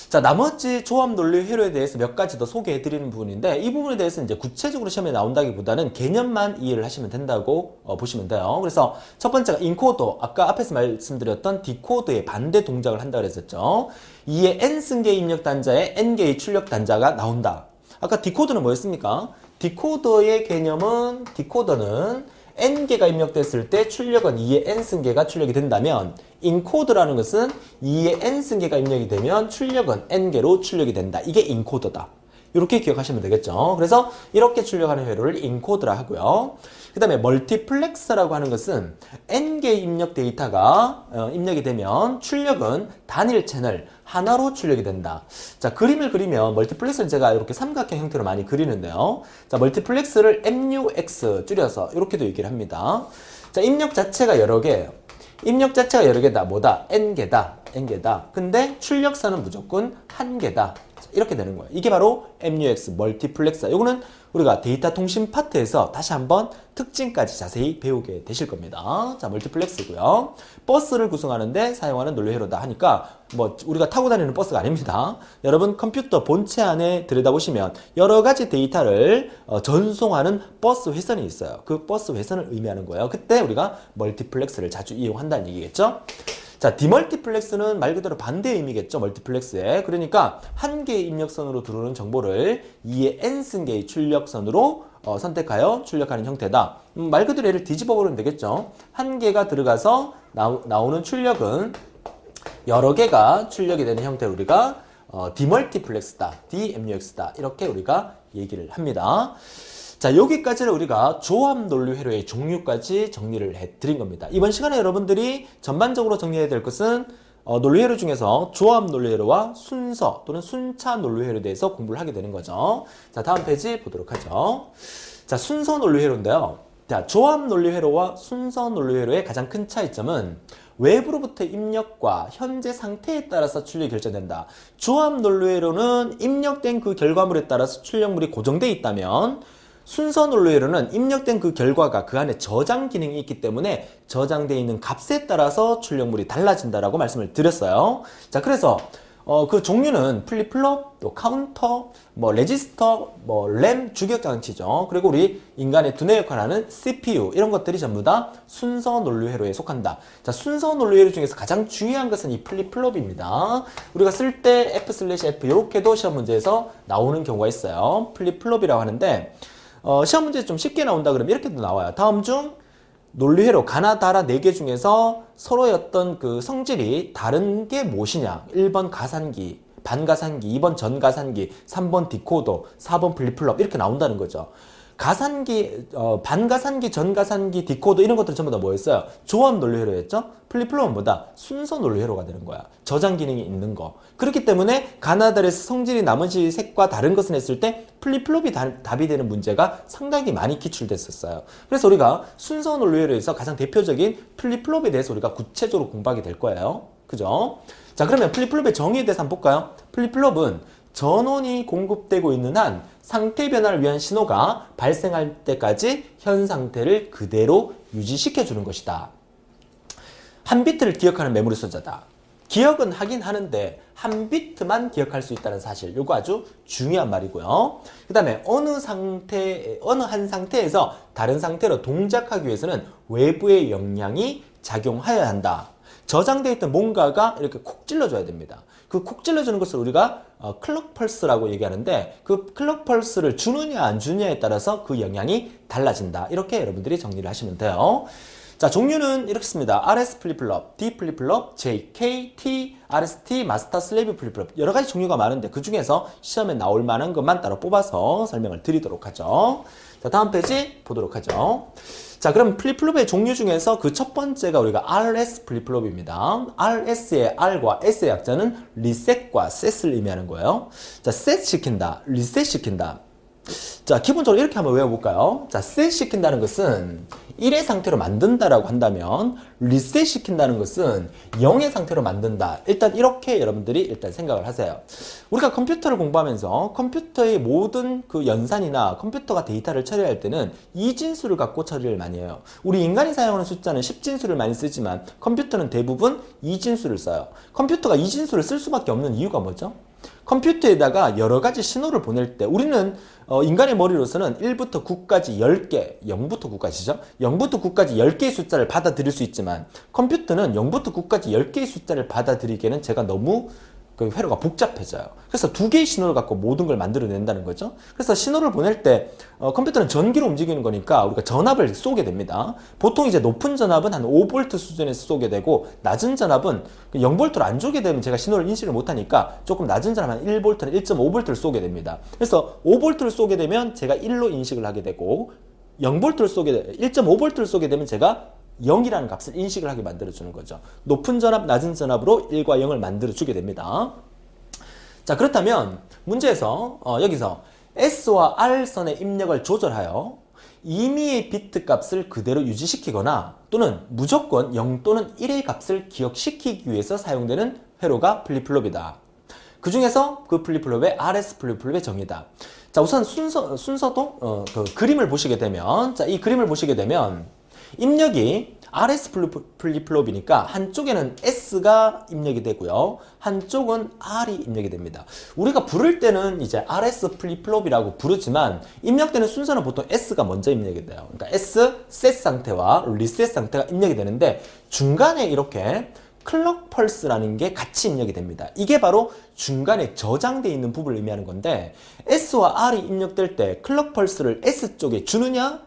자, 나머지 조합 논리 회로에 대해서 몇 가지 더 소개해 드리는 부분인데 이 부분에 대해서 이제 구체적으로 시험에 나온다기보다는 개념만 이해를 하시면 된다고 보시면 돼요. 그래서 첫 번째가 인코더, 아까 앞에서 말씀드렸던 디코더의 반대 동작을 한다 그랬었죠. 이에 n승계 입력 단자에 n개의 출력 단자가 나온다. 아까 디코더는 뭐였습니까? 디코더의 개념은 디코더는 n개가 입력됐을 때 출력은 2의 n승계가 출력이 된다면 인코더라는 것은 2의 n승계가 입력이 되면 출력은 n개로 출력이 된다. 이게 인코더다. 이렇게 기억하시면 되겠죠. 그래서 이렇게 출력하는 회로를 인코더라 하고요. 그 다음에 멀티플렉서라고 하는 것은 n개의 입력 데이터가 입력이 되면 출력은 단일 채널 하나로 출력이 된다. 자, 그림을 그리면 멀티플렉스는 제가 이렇게 삼각형 형태로 많이 그리는데요. 자, 멀티플렉스를 MUX 줄여서 이렇게도 얘기를 합니다. 자, 입력 자체가 여러 개예요. 입력 자체가 여러 개다. 뭐다? n개다. 근데 출력선은 무조건 한 개다. 이렇게 되는 거예요. 이게 바로 MUX, 멀티플렉서. 이거는 우리가 데이터 통신 파트에서 다시 한번 특징까지 자세히 배우게 되실 겁니다. 자, 멀티플렉스고요. 버스를 구성하는데 사용하는 논리 회로다 하니까 뭐 우리가 타고 다니는 버스가 아닙니다. 여러분 컴퓨터 본체 안에 들여다보시면 여러 가지 데이터를 전송하는 버스 회선이 있어요. 그 버스 회선을 의미하는 거예요. 그때 우리가 멀티플렉스를 자주 이용한다는 얘기겠죠. 자, 디멀티플렉스는 말 그대로 반대의 의미겠죠. 멀티플렉스에. 그러니까 한 개의 입력선으로 들어오는 정보를 2의 n승 개의 출력선으로 선택하여 출력하는 형태다. 말 그대로 얘를 뒤집어 버리면 되겠죠. 한 개가 들어가서 나오는 출력은 여러 개가 출력이 되는 형태를 우리가 디멀티플렉스다, DMUX다 이렇게 우리가 얘기를 합니다. 자, 여기까지는 우리가 조합 논리 회로의 종류까지 정리를 해드린 겁니다. 이번 시간에 여러분들이 전반적으로 정리해야 될 것은 논리 회로 중에서 조합 논리 회로와 순서 또는 순차 논리 회로에 대해서 공부를 하게 되는 거죠. 자, 다음 페이지 보도록 하죠. 자, 순서 논리 회로인데요. 자, 조합 논리 회로와 순서 논리 회로의 가장 큰 차이점은 외부로부터 입력과 현재 상태에 따라서 출력이 결정된다. 조합 논리 회로는 입력된 그 결과물에 따라서 출력물이 고정되어 있다면 순서 논리 회로는 입력된 그 결과가 그 안에 저장 기능이 있기 때문에 저장되어 있는 값에 따라서 출력물이 달라진다라고 말씀을 드렸어요. 자, 그래서 그 종류는 플립플롭, 또 카운터, 레지스터, 램, 주격장치죠. 그리고 우리 인간의 두뇌 역할을 하는 CPU 이런 것들이 전부 다 순서 논리 회로에 속한다. 자, 순서 논리 회로 중에서 가장 중요한 것은 이 플립플롭입니다. 우리가 쓸 때 F/F 이렇게도 시험 문제에서 나오는 경우가 있어요. 플립플롭이라고 하는데 시험 문제 좀 쉽게 나온다 그러면 이렇게도 나와요. 다음 중 논리회로 가나다라 4개 중에서 서로의 어떤 그 성질이 다른 게 무엇이냐? 1번 가산기, 반가산기, 2번 전가산기, 3번 디코더, 4번 플립플롭 이렇게 나온다는 거죠. 가산기, 반가산기, 전가산기, 디코더 이런 것들은 전부 다 뭐였어요? 조합 논리회로였죠? 플립플롭은 뭐다? 순서 논리회로가 되는 거야. 저장 기능이 있는 거. 그렇기 때문에 가나다라에서 성질이 나머지 색과 다른 것을 했을 때 플립플롭이 답이 되는 문제가 상당히 많이 기출됐었어요. 그래서 우리가 순서 논리회로에서 가장 대표적인 플립플롭에 대해서 우리가 구체적으로 공부하게 될 거예요. 그죠? 자, 그러면 플립플롭의 정의에 대해서 한번 볼까요? 플립플롭은 전원이 공급되고 있는 한 상태 변화를 위한 신호가 발생할 때까지 현 상태를 그대로 유지시켜 주는 것이다. 한 비트를 기억하는 메모리 숫자다. 기억은 하긴 하는데 한 비트만 기억할 수 있다는 사실, 이거 아주 중요한 말이고요. 그 다음에 어느 한 상태에서 다른 상태로 동작하기 위해서는 외부의 영향이 작용하여야 한다. 저장되어 있던 뭔가가 이렇게 콕 찔러줘야 됩니다. 그 콕 찔러주는 것을 우리가 클럭 펄스라고 얘기하는데 그 클럭 펄스를 주느냐 안 주느냐에 따라서 그 영향이 달라진다. 이렇게 여러분들이 정리를 하시면 돼요. 자, 종류는 이렇게 씁니다. RS 플립플롭, D 플립플롭, J, K, T, RST, 마스터 슬레이브 플립플롭 여러 가지 종류가 많은데 그 중에서 시험에 나올 만한 것만 따로 뽑아서 설명을 드리도록 하죠. 자, 다음 페이지 보도록 하죠. 자, 그럼 플립플롭의 종류 중에서 그 첫 번째가 우리가 RS 플립플롭입니다. RS의 R과 S의 약자는 리셋과 셋을 의미하는 거예요. 자, 셋 시킨다, 리셋 시킨다. 자, 기본적으로 이렇게 한번 외워볼까요? 자, 셋 시킨다는 것은 1의 상태로 만든다라고 한다면 리셋 시킨다는 것은 0의 상태로 만든다. 일단 이렇게 여러분들이 일단 생각을 하세요. 우리가 컴퓨터를 공부하면서 컴퓨터의 모든 그 연산이나 컴퓨터가 데이터를 처리할 때는 이진수를 갖고 처리를 많이 해요. 우리 인간이 사용하는 숫자는 10진수를 많이 쓰지만 컴퓨터는 대부분 이진수를 써요. 컴퓨터가 이진수를 쓸 수밖에 없는 이유가 뭐죠? 컴퓨터에다가 여러 가지 신호를 보낼 때 우리는 인간의 머리로서는 1부터 9까지 10개, 0부터 9까지죠. 0부터 9까지 10개의 숫자를 받아들일 수 있지만 컴퓨터는 0부터 9까지 10개의 숫자를 받아들이기에는 제가 너무 그 회로가 복잡해져요. 그래서 2개의 신호를 갖고 모든 걸 만들어낸다는 거죠. 그래서 신호를 보낼 때 컴퓨터는 전기로 움직이는 거니까 우리가 전압을 쏘게 됩니다. 보통 이제 높은 전압은 한 5V 수준에서 쏘게 되고 낮은 전압은 0V를 안 주게 되면 제가 신호를 인식을 못하니까 조금 낮은 전압 한 1V나 1.5V를 쏘게 됩니다. 그래서 5V를 쏘게 되면 제가 1로 인식을 하게 되고 0V를 쏘게 1.5V를 쏘게 되면 제가 0이라는 값을 인식을 하게 만들어주는 거죠. 높은 전압, 낮은 전압으로 1과 0을 만들어주게 됩니다. 자, 그렇다면 문제에서 여기서 S와 R선의 입력을 조절하여 임의의 비트 값을 그대로 유지시키거나 또는 무조건 0 또는 1의 값을 기억시키기 위해서 사용되는 회로가 플립플롭이다. 그 중에서 그 플립플롭의 RS 플립플롭의 정의다. 자, 우선 순서도 그 그림을 보시게 되면, 자, 이 그림을 보시게 되면 입력이 RS 플립플롭이니까 한쪽에는 S가 입력이 되고요. 한쪽은 R이 입력이 됩니다. 우리가 부를 때는 이제 RS 플립플롭이라고 부르지만 입력되는 순서는 보통 S가 먼저 입력이 돼요. 그러니까 S, 셋 상태와 리셋 상태가 입력이 되는데 중간에 이렇게 클럭 펄스라는 게 같이 입력이 됩니다. 이게 바로 중간에 저장되어 있는 부분을 의미하는 건데 S와 R이 입력될 때 클럭 펄스를 S 쪽에 주느냐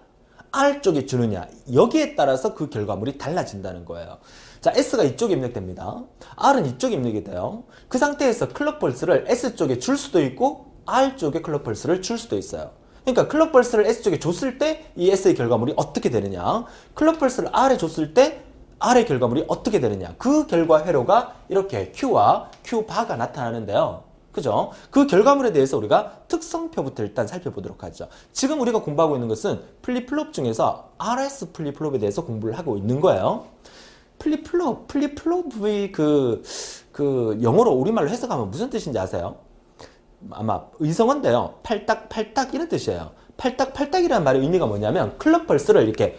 R 쪽에 주느냐 여기에 따라서 그 결과물이 달라진다는 거예요. 자, S가 이쪽에 입력됩니다. R은 이쪽에 입력이 돼요. 그 상태에서 클럭 펄스를 S 쪽에 줄 수도 있고 R 쪽에 클럭 펄스를 줄 수도 있어요. 그러니까 클럭 펄스를 S 쪽에 줬을 때 이 S의 결과물이 어떻게 되느냐, 클럭 펄스를 R에 줬을 때 R의 결과물이 어떻게 되느냐, 그 결과 회로가 이렇게 Q와 Q바가 나타나는데요. 그죠? 그 결과물에 대해서 우리가 특성표부터 일단 살펴보도록 하죠. 지금 우리가 공부하고 있는 것은 플립플롭 중에서 RS 플립플롭에 대해서 공부를 하고 있는 거예요. 플립플롭의 영어로 우리말로 해석하면 무슨 뜻인지 아세요? 아마 의성어인데요. 팔딱팔딱 이런 뜻이에요. 팔딱팔딱이라는 말의 의미가 뭐냐면 클럭 펄스를 이렇게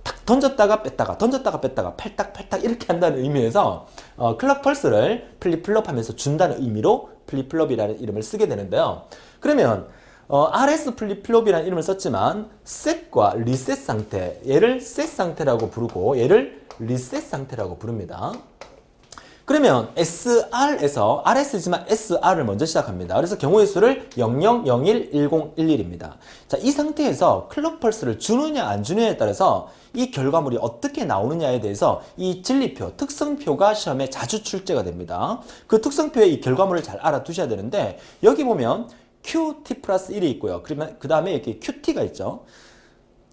탁 던졌다가 뺐다가 던졌다가 뺐다가 팔딱팔딱 이렇게 한다는 의미에서 클럭 펄스를 플립플롭 하면서 준다는 의미로 플립플롭이라는 이름을 쓰게 되는데요. 그러면 RS 플립플롭이라는 이름을 썼지만 셋과 리셋 상태, 얘를 셋 상태라고 부르고 얘를 리셋 상태라고 부릅니다. 그러면 SR에서 RS지만 SR을 먼저 시작합니다. 그래서 경우의 수를 00, 01, 10, 11입니다. 자, 이 상태에서 클럭 펄스를 주느냐 안 주느냐에 따라서 이 결과물이 어떻게 나오느냐에 대해서 이 진리표, 특성표가 시험에 자주 출제가 됩니다. 그 특성표의 이 결과물을 잘 알아두셔야 되는데 여기 보면 QT 플러스 1이 있고요. 그러면 그 다음에 이렇게 QT가 있죠.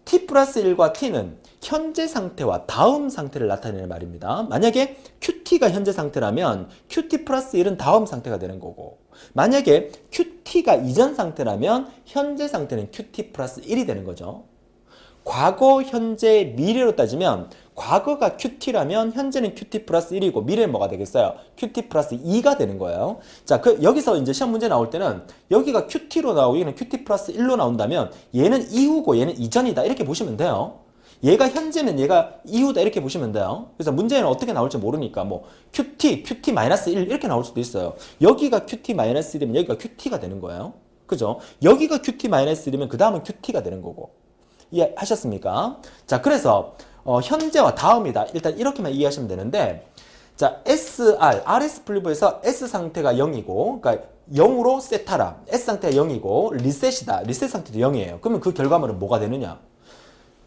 T 플러스 1과 T는 현재 상태와 다음 상태를 나타내는 말입니다. 만약에 QT가 현재 상태라면 QT 플러스 1은 다음 상태가 되는 거고, 만약에 QT가 이전 상태라면 현재 상태는 QT 플러스 1이 되는 거죠. 과거, 현재, 미래로 따지면 과거가 QT라면 현재는 QT 플러스 1이고 미래는 뭐가 되겠어요? QT 플러스 2가 되는 거예요. 자, 여기서 이제 시험 문제 나올 때는 여기가 QT로 나오고 얘는 QT 플러스 1로 나온다면 얘는 이후고 얘는 이전이다 이렇게 보시면 돼요. 얘가 현재면 얘가 이후다 이렇게 보시면 돼요. 그래서 문제는 어떻게 나올지 모르니까 뭐 QT 마이너스 1 이렇게 나올 수도 있어요. 여기가 QT 마이너스 1이면 여기가 QT가 되는 거예요. 그죠? 여기가 QT 마이너스 1이면 그 다음은 QT가 되는 거고. 이해하셨습니까? 자, 그래서 현재와 다음이다. 일단 이렇게만 이해하시면 되는데, 자, RS 플립에서 S 상태가 0이고, 그러니까 0으로 셋하라. S 상태가 0이고 리셋이다. 리셋 상태도 0이에요. 그러면 그 결과물은 뭐가 되느냐?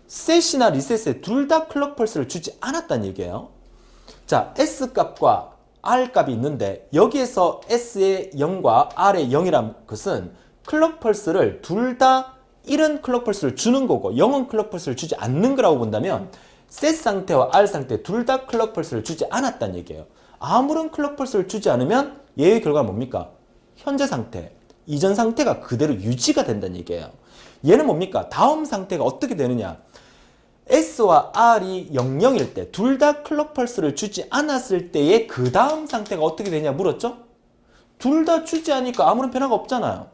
셋이나 리셋에 둘 다 클럭 펄스를 주지 않았다는 얘기예요. 자, S 값과 R 값이 있는데 여기에서 S의 0과 R의 0이란 것은 클럭 펄스를 둘 다 1은 클럭 펄스를 주는 거고 0은 클럭 펄스를 주지 않는 거라고 본다면 셋 상태와 R 상태 둘 다 클럭 펄스를 주지 않았다는 얘기예요. 아무런 클럭 펄스를 주지 않으면 얘의 결과는 뭡니까? 현재 상태, 이전 상태가 그대로 유지가 된다는 얘기예요. 얘는 뭡니까? 다음 상태가 어떻게 되느냐? S와 R이 00일 때 둘 다 클럭 펄스를 주지 않았을 때의 그 다음 상태가 어떻게 되냐 물었죠? 둘 다 주지 않으니까 아무런 변화가 없잖아요.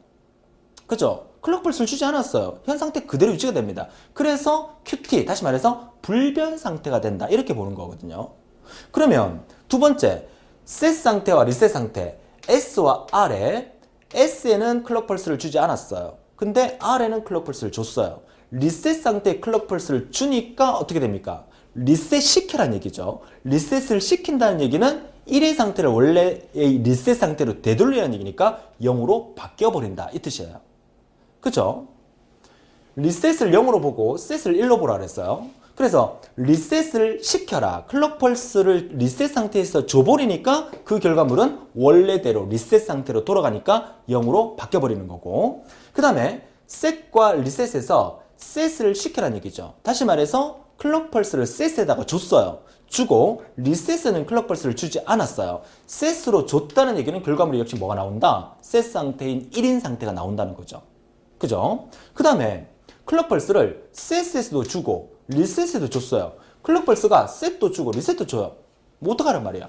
그죠? 클럭 펄스를 주지 않았어요. 현 상태 그대로 유지가 됩니다. 그래서 QT, 다시 말해서 불변 상태가 된다. 이렇게 보는 거거든요. 그러면 두 번째, 셋 상태와 리셋 상태. S와 R에 S에는 클럭 펄스를 주지 않았어요. 근데 R에는 클럭 펄스를 줬어요. 리셋 상태에 클럭 펄스를 주니까 어떻게 됩니까? 리셋 시켜라는 얘기죠. 리셋을 시킨다는 얘기는 1의 상태를 원래의 리셋 상태로 되돌리라는 얘기니까 0으로 바뀌어버린다. 이 뜻이에요. 그죠? 리셋을 0으로 보고 셋을 1로 보라 그랬어요. 그래서 리셋을 시켜라. 클럭 펄스를 리셋 상태에서 줘버리니까 그 결과물은 원래대로 리셋 상태로 돌아가니까 0으로 바뀌어버리는 거고, 그 다음에 셋과 리셋에서 셋을 시켜라는 얘기죠. 다시 말해서 클럭 펄스를 셋에다가 줬어요. 주고 리셋에는 클럭 펄스를 주지 않았어요. 셋으로 줬다는 얘기는 결과물이 역시 뭐가 나온다? 셋 상태인 1인 상태가 나온다는 거죠. 그죠? 그 다음에 클럭 펄스를 셋에도 주고 리셋에도 줬어요. 클럭 펄스가 셋도 주고 리셋도 줘요. 뭐 어떡하란 말이야?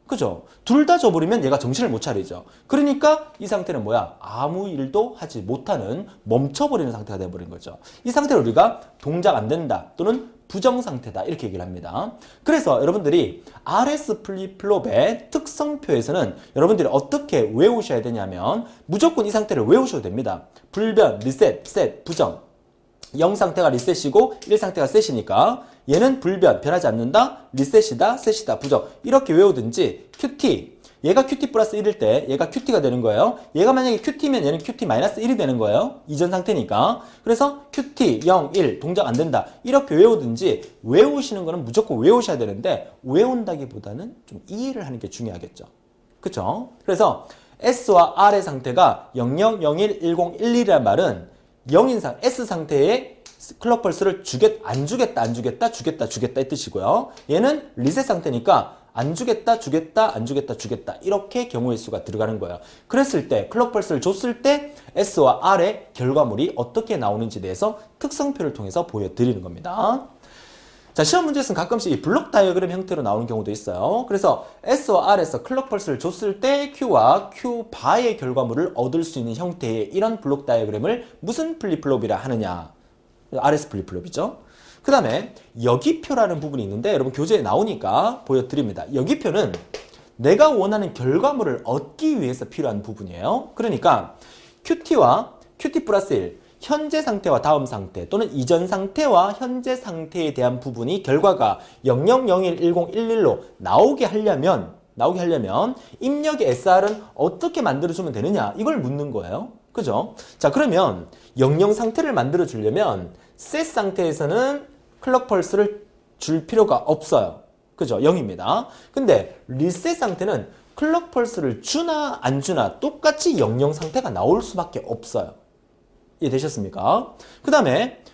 그죠? 둘 다 줘버리면 얘가 정신을 못 차리죠. 그러니까 이 상태는 뭐야? 아무 일도 하지 못하는 멈춰버리는 상태가 되어버린 거죠. 이 상태를 우리가 동작 안 된다 또는 부정 상태다 이렇게 얘기를 합니다. 그래서 여러분들이 RS 플립플롭의 특성표에서는 여러분들이 어떻게 외우셔야 되냐면 무조건 이 상태를 외우셔도 됩니다. 불변, 리셋, 셋, 부정. 0 상태가 리셋이고 1 상태가 셋이니까 얘는 불변, 변하지 않는다, 리셋이다, 셋이다, 부정 이렇게 외우든지 QT, 얘가 QT 플러스 1일 때 얘가 QT가 되는 거예요. 얘가 만약에 QT면 얘는 QT 마이너스 1이 되는 거예요. 이전 상태니까. 그래서 QT 0, 1 동작 안 된다 이렇게 외우든지 외우시는 거는 무조건 외우셔야 되는데 외운다기보다는 좀 이해를 하는 게 중요하겠죠. 그쵸? 그래서 S와 R의 상태가 00, 01, 10, 11이란 말은 0인 S 상태에 클럭 펄스를 안 주겠다 이 뜻이고요. 얘는 리셋 상태니까 안 주겠다, 주겠다, 안 주겠다, 주겠다 이렇게 경우의 수가 들어가는 거예요. 그랬을 때 클럭 펄스를 줬을 때 S와 R의 결과물이 어떻게 나오는지에 대해서 특성표를 통해서 보여드리는 겁니다. 자, 시험 문제에서는 가끔씩 이 블록 다이어그램 형태로 나오는 경우도 있어요. 그래서 S와 R에서 클럭 펄스를 줬을 때 Q와 Q 바의 결과물을 얻을 수 있는 형태의 이런 블록 다이어그램을 무슨 플립플롭이라 하느냐? RS 플립플롭이죠. 그 다음에 여기표라는 부분이 있는데 여러분 교재에 나오니까 보여드립니다. 여기표는 내가 원하는 결과물을 얻기 위해서 필요한 부분이에요. 그러니까 QT와 QT 플러스 1 현재 상태와 다음 상태 또는 이전 상태와 현재 상태에 대한 부분이 결과가 00, 01, 10, 11로 나오게 하려면 입력의 SR은 어떻게 만들어주면 되느냐 이걸 묻는 거예요. 그죠? 자, 그러면 00 상태를 만들어 주려면 셋 상태에서는 클럭 펄스를 줄 필요가 없어요. 그죠? 0입니다. 근데 리셋 상태는 클럭 펄스를 주나 안 주나 똑같이 00 상태가 나올 수밖에 없어요. 이해되셨습니까? 그 다음에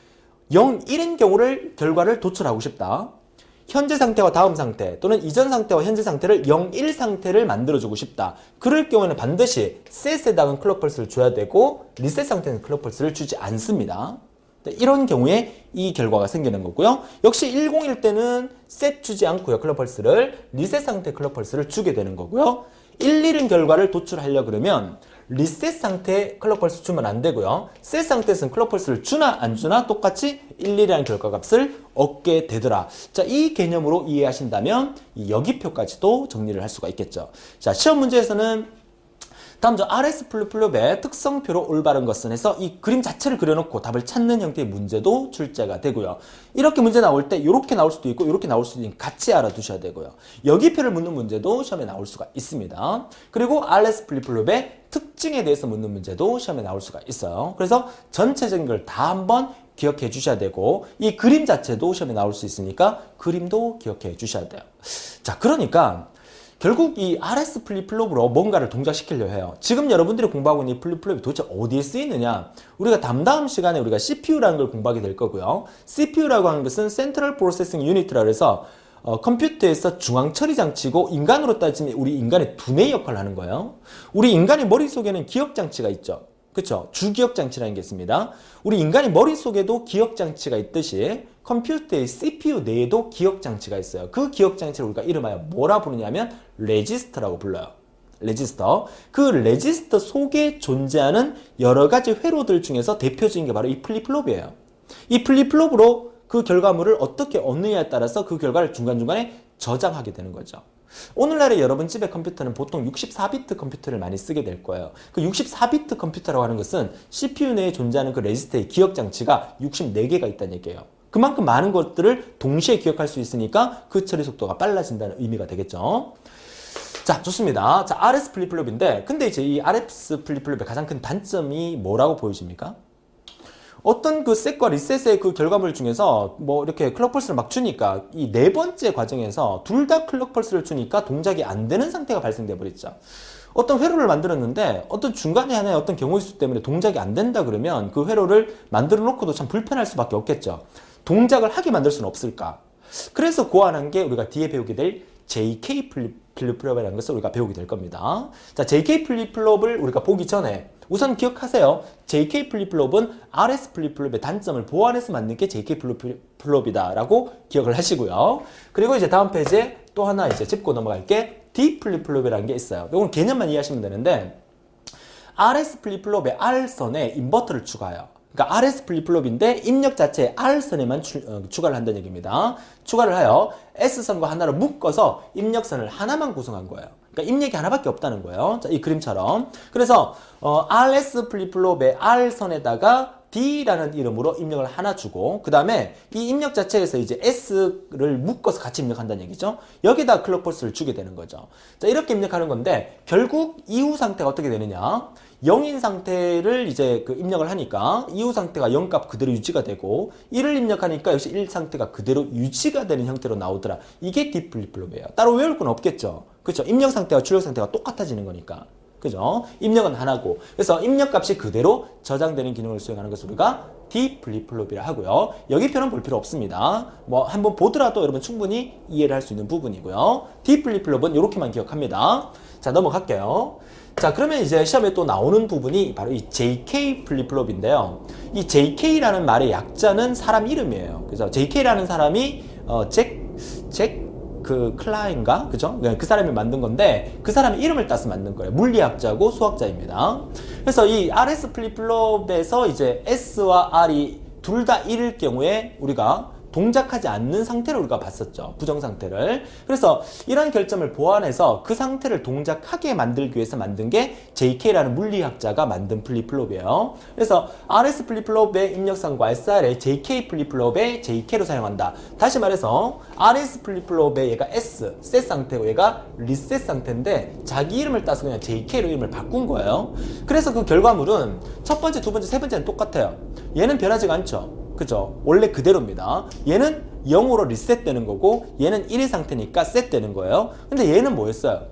0, 1인 경우를 결과를 도출하고 싶다. 현재 상태와 다음 상태 또는 이전 상태와 현재 상태를 0, 1 상태를 만들어주고 싶다. 그럴 경우에는 반드시 셋에 해당하는 클럭 펄스를 줘야 되고 리셋 상태는 클럭 펄스를 주지 않습니다. 이런 경우에 이 결과가 생기는 거고요. 역시 101 때는 셋 주지 않고요. 클럭 펄스를 리셋 상태 클럭 펄스를 주게 되는 거고요. 11인 결과를 도출하려 그러면 리셋 상태 클럭 펄스 주면 안 되고요. 셋 상태에서는 클럭 펄스를 주나 안 주나 똑같이 11이라는 결과값을 얻게 되더라. 자, 이 개념으로 이해하신다면 이 여기표까지도 정리를 할 수가 있겠죠. 자, 시험 문제에서는 다음 RS 플립플롭의 특성표로 올바른 것은 해서 이 그림 자체를 그려놓고 답을 찾는 형태의 문제도 출제가 되고요. 이렇게 문제 나올 때 이렇게 나올 수도 있고 이렇게 나올 수도 있는 같이 알아두셔야 되고요. 여기표를 묻는 문제도 시험에 나올 수가 있습니다. 그리고 RS 플립플롭의 특징에 대해서 묻는 문제도 시험에 나올 수가 있어요. 그래서 전체적인 걸 다 한번 기억해 주셔야 되고 이 그림 자체도 시험에 나올 수 있으니까 그림도 기억해 주셔야 돼요. 자, 그러니까 결국 이 RS 플립플롭으로 뭔가를 동작시키려 해요. 지금 여러분들이 공부하고 있는 이 플립플롭이 도대체 어디에 쓰이느냐? 우리가 다음 시간에 우리가 CPU라는 걸 공부하게 될 거고요. CPU라고 하는 것은 Central Processing Unit라고 해서 컴퓨터에서 중앙 처리 장치고 인간으로 따지면 우리 인간의 두뇌 역할을 하는 거예요. 우리 인간의 머릿속에는 기억 장치가 있죠. 그렇죠? 주기억 장치라는 게 있습니다. 우리 인간의 머릿속에도 기억 장치가 있듯이 컴퓨터의 CPU 내에도 기억 장치가 있어요. 그 기억 장치를 우리가 이름하여 뭐라 부르냐면 레지스터라고 불러요. 레지스터. 그 레지스터 속에 존재하는 여러 가지 회로들 중에서 대표적인 게 바로 이 플립플롭이에요. 이 플립플롭으로 그 결과물을 어떻게 얻느냐에 따라서 그 결과를 중간중간에 저장하게 되는 거죠. 오늘날의 여러분 집의 컴퓨터는 보통 64비트 컴퓨터를 많이 쓰게 될 거예요. 그 64비트 컴퓨터라고 하는 것은 CPU 내에 존재하는 그 레지스터의 기억 장치가 64개가 있다는 얘기예요. 그만큼 많은 것들을 동시에 기억할 수 있으니까 그 처리 속도가 빨라진다는 의미가 되겠죠. 자, 좋습니다. 자, RS 플립플롭인데 근데 이제 이 RS 플립플롭의 가장 큰 단점이 뭐라고 보여집니까? 어떤 그 셋과 리셋의 그 결과물 중에서 뭐 이렇게 클럭 펄스를 막 주니까 이 네 번째 과정에서 둘 다 클럭 펄스를 주니까 동작이 안 되는 상태가 발생돼 버렸죠. 어떤 회로를 만들었는데 어떤 중간에 하나의 어떤 경우의 수 때문에 동작이 안 된다 그러면 그 회로를 만들어 놓고도 참 불편할 수밖에 없겠죠. 동작을 하게 만들 수는 없을까? 그래서 고안한 게 우리가 뒤에 배우게 될 JK 플립플롭이라는 것을 우리가 배우게 될 겁니다. 자, JK 플립플롭을 우리가 보기 전에 우선 기억하세요. JK 플립플롭은 RS 플립플롭의 단점을 보완해서 만든 게 JK 플립플롭이다 라고 기억을 하시고요. 그리고 이제 다음 페이지에 또 하나 이제 짚고 넘어갈 게 D 플립플롭이라는 게 있어요. 이건 개념만 이해하시면 되는데 RS 플립플롭의 R선에 인버터를 추가해요. 그러니까 RS 플립플롭인데 입력 자체에 R선에만 추가를 한다는 얘기입니다. 추가를 하여 S선과 하나로 묶어서 입력선을 하나만 구성한 거예요. 그러니까 입력이 하나밖에 없다는 거예요. 자, 이 그림처럼. 그래서 RS 플립플롭의 R선에다가 D라는 이름으로 입력을 하나 주고 그 다음에 이 입력 자체에서 이제 S를 묶어서 같이 입력한다는 얘기죠. 여기다 클럭 펄스를 주게 되는 거죠. 자, 이렇게 입력하는 건데 결국 이후 상태가 어떻게 되느냐? 0인 상태를 이제 그 입력을 하니까 이후 상태가 0값 그대로 유지가 되고 1을 입력하니까 역시 1 상태가 그대로 유지가 되는 형태로 나오더라. 이게 D 플립플롭이에요. 따로 외울 건 없겠죠. 그렇죠? 입력 상태와 출력 상태가 똑같아지는 거니까. 그죠? 입력은 하나고. 그래서 입력 값이 그대로 저장되는 기능을 수행하는 것을 우리가 D 플립플롭이라 하고요. 여기 표는 볼 필요 없습니다. 뭐 한번 보더라도 여러분 충분히 이해를 할 수 있는 부분이고요. D 플립플롭은 이렇게만 기억합니다. 자, 넘어갈게요. 자, 그러면 이제 시험에 또 나오는 부분이 바로 이 JK 플립플롭인데요. 이 JK라는 말의 약자는 사람 이름이에요. 그래서 JK라는 사람이 그 클라인가? 그죠? 그 사람이 만든 건데 그 사람의 이름을 따서 만든 거예요. 물리학자고 수학자입니다. 그래서 이 RS 플립플롭에서 이제 S와 R이 둘 다 1일 경우에 우리가 동작하지 않는 상태를 우리가 봤었죠. 부정 상태를. 그래서 이런 결점을 보완해서 그 상태를 동작하게 만들기 위해서 만든 게 JK라는 물리학자가 만든 플립플롭이에요. 그래서 RS 플립플롭의 입력상과 SR의 JK 플립플롭의 JK로 사용한다. 다시 말해서 RS 플립플롭의 얘가 S, 셋 상태고 얘가 리셋 상태인데 자기 이름을 따서 그냥 JK로 이름을 바꾼 거예요. 그래서 그 결과물은 첫 번째, 두 번째, 세 번째는 똑같아요. 얘는 변하지가 않죠. 그죠? 원래 그대로입니다. 얘는 0으로 리셋되는 거고 얘는 1의 상태니까 셋되는 거예요. 근데 얘는 뭐였어요?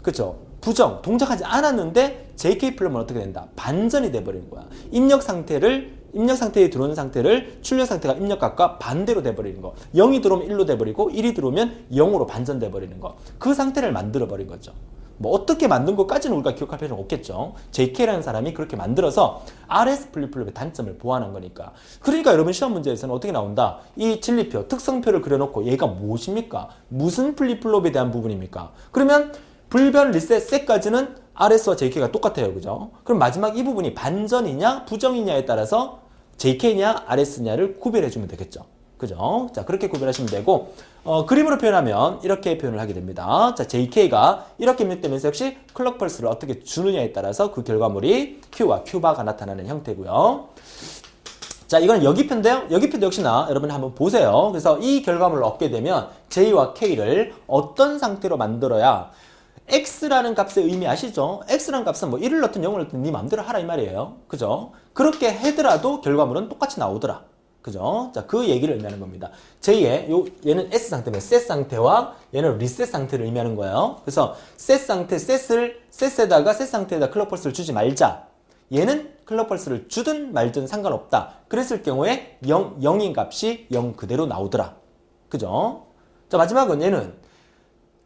그죠? 부정, 동작하지 않았는데 JK 플립은 어떻게 된다? 반전이 돼버리는 거야. 입력 상태에 들어오는 상태를 출력 상태가 입력값과 반대로 돼버리는 거. 0이 들어오면 1로 돼버리고 1이 들어오면 0으로 반전돼버리는 거. 그 상태를 만들어버린 거죠. 뭐 어떻게 만든 것까지는 우리가 기억할 필요는 없겠죠. JK라는 사람이 그렇게 만들어서 RS 플립플롭의 단점을 보완한 거니까. 그러니까 여러분 시험 문제에서는 어떻게 나온다? 이 진리표, 특성표를 그려놓고 얘가 무엇입니까? 무슨 플립플롭에 대한 부분입니까? 그러면 불변, 리셋, 셋까지는 RS와 JK가 똑같아요. 그죠? 그럼 마지막 이 부분이 반전이냐 부정이냐에 따라서 JK냐 RS냐를 구별해 주면 되겠죠. 그죠? 자, 그렇게 구별하시면 되고 그림으로 표현하면 이렇게 표현을 하게 됩니다. 자, JK가 이렇게 입력되면서 역시 클럭 펄스를 어떻게 주느냐에 따라서 그 결과물이 Q와 Q바가 나타나는 형태고요. 자, 이건 여기표인데요. 여기표도 역시나 여러분 한번 보세요. 그래서 이 결과물을 얻게 되면 J와 K를 어떤 상태로 만들어야 X라는 값의 의미 아시죠? X라는 값은 뭐 1을 넣든 0을 넣든 네 마음대로 하라 이 말이에요. 그죠? 그렇게 하더라도 결과물은 똑같이 나오더라. 그죠? 자, 그 얘기를 의미하는 겁니다. 얘는 S 상태면 셋 상태와 얘는 리셋 상태를 의미하는 거예요. 그래서 셋 상태에다 클럭 펄스를 주지 말자. 얘는 클럭 펄스를 주든 말든 상관없다. 그랬을 경우에 0인 값이 0 그대로 나오더라. 그죠? 자, 마지막은 얘는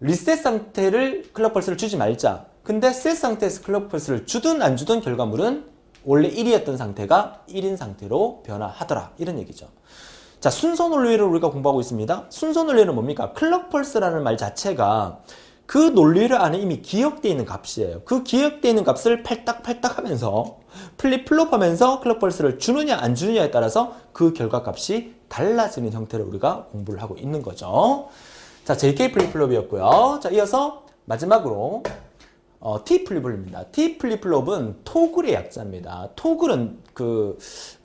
리셋 상태를 클럭 펄스를 주지 말자. 근데 셋 상태에서 클럭 펄스를 주든 안 주든 결과물은 원래 1이었던 상태가 1인 상태로 변화하더라. 이런 얘기죠. 자, 순서 논리를 우리가 공부하고 있습니다. 순서 논리는 뭡니까? 클럭 펄스라는 말 자체가 그 논리를 안에 이미 기억되어 있는 값이에요. 그 기억되어 있는 값을 팔딱팔딱 하면서 플립플롭 하면서 클럭 펄스를 주느냐 안 주느냐에 따라서 그 결과값이 달라지는 형태를 우리가 공부를 하고 있는 거죠. 자, JK 플립플롭이었고요. 자, 이어서 마지막으로 T 플립플롭입니다. T 플립플롭은 토글의 약자입니다. 토글은 그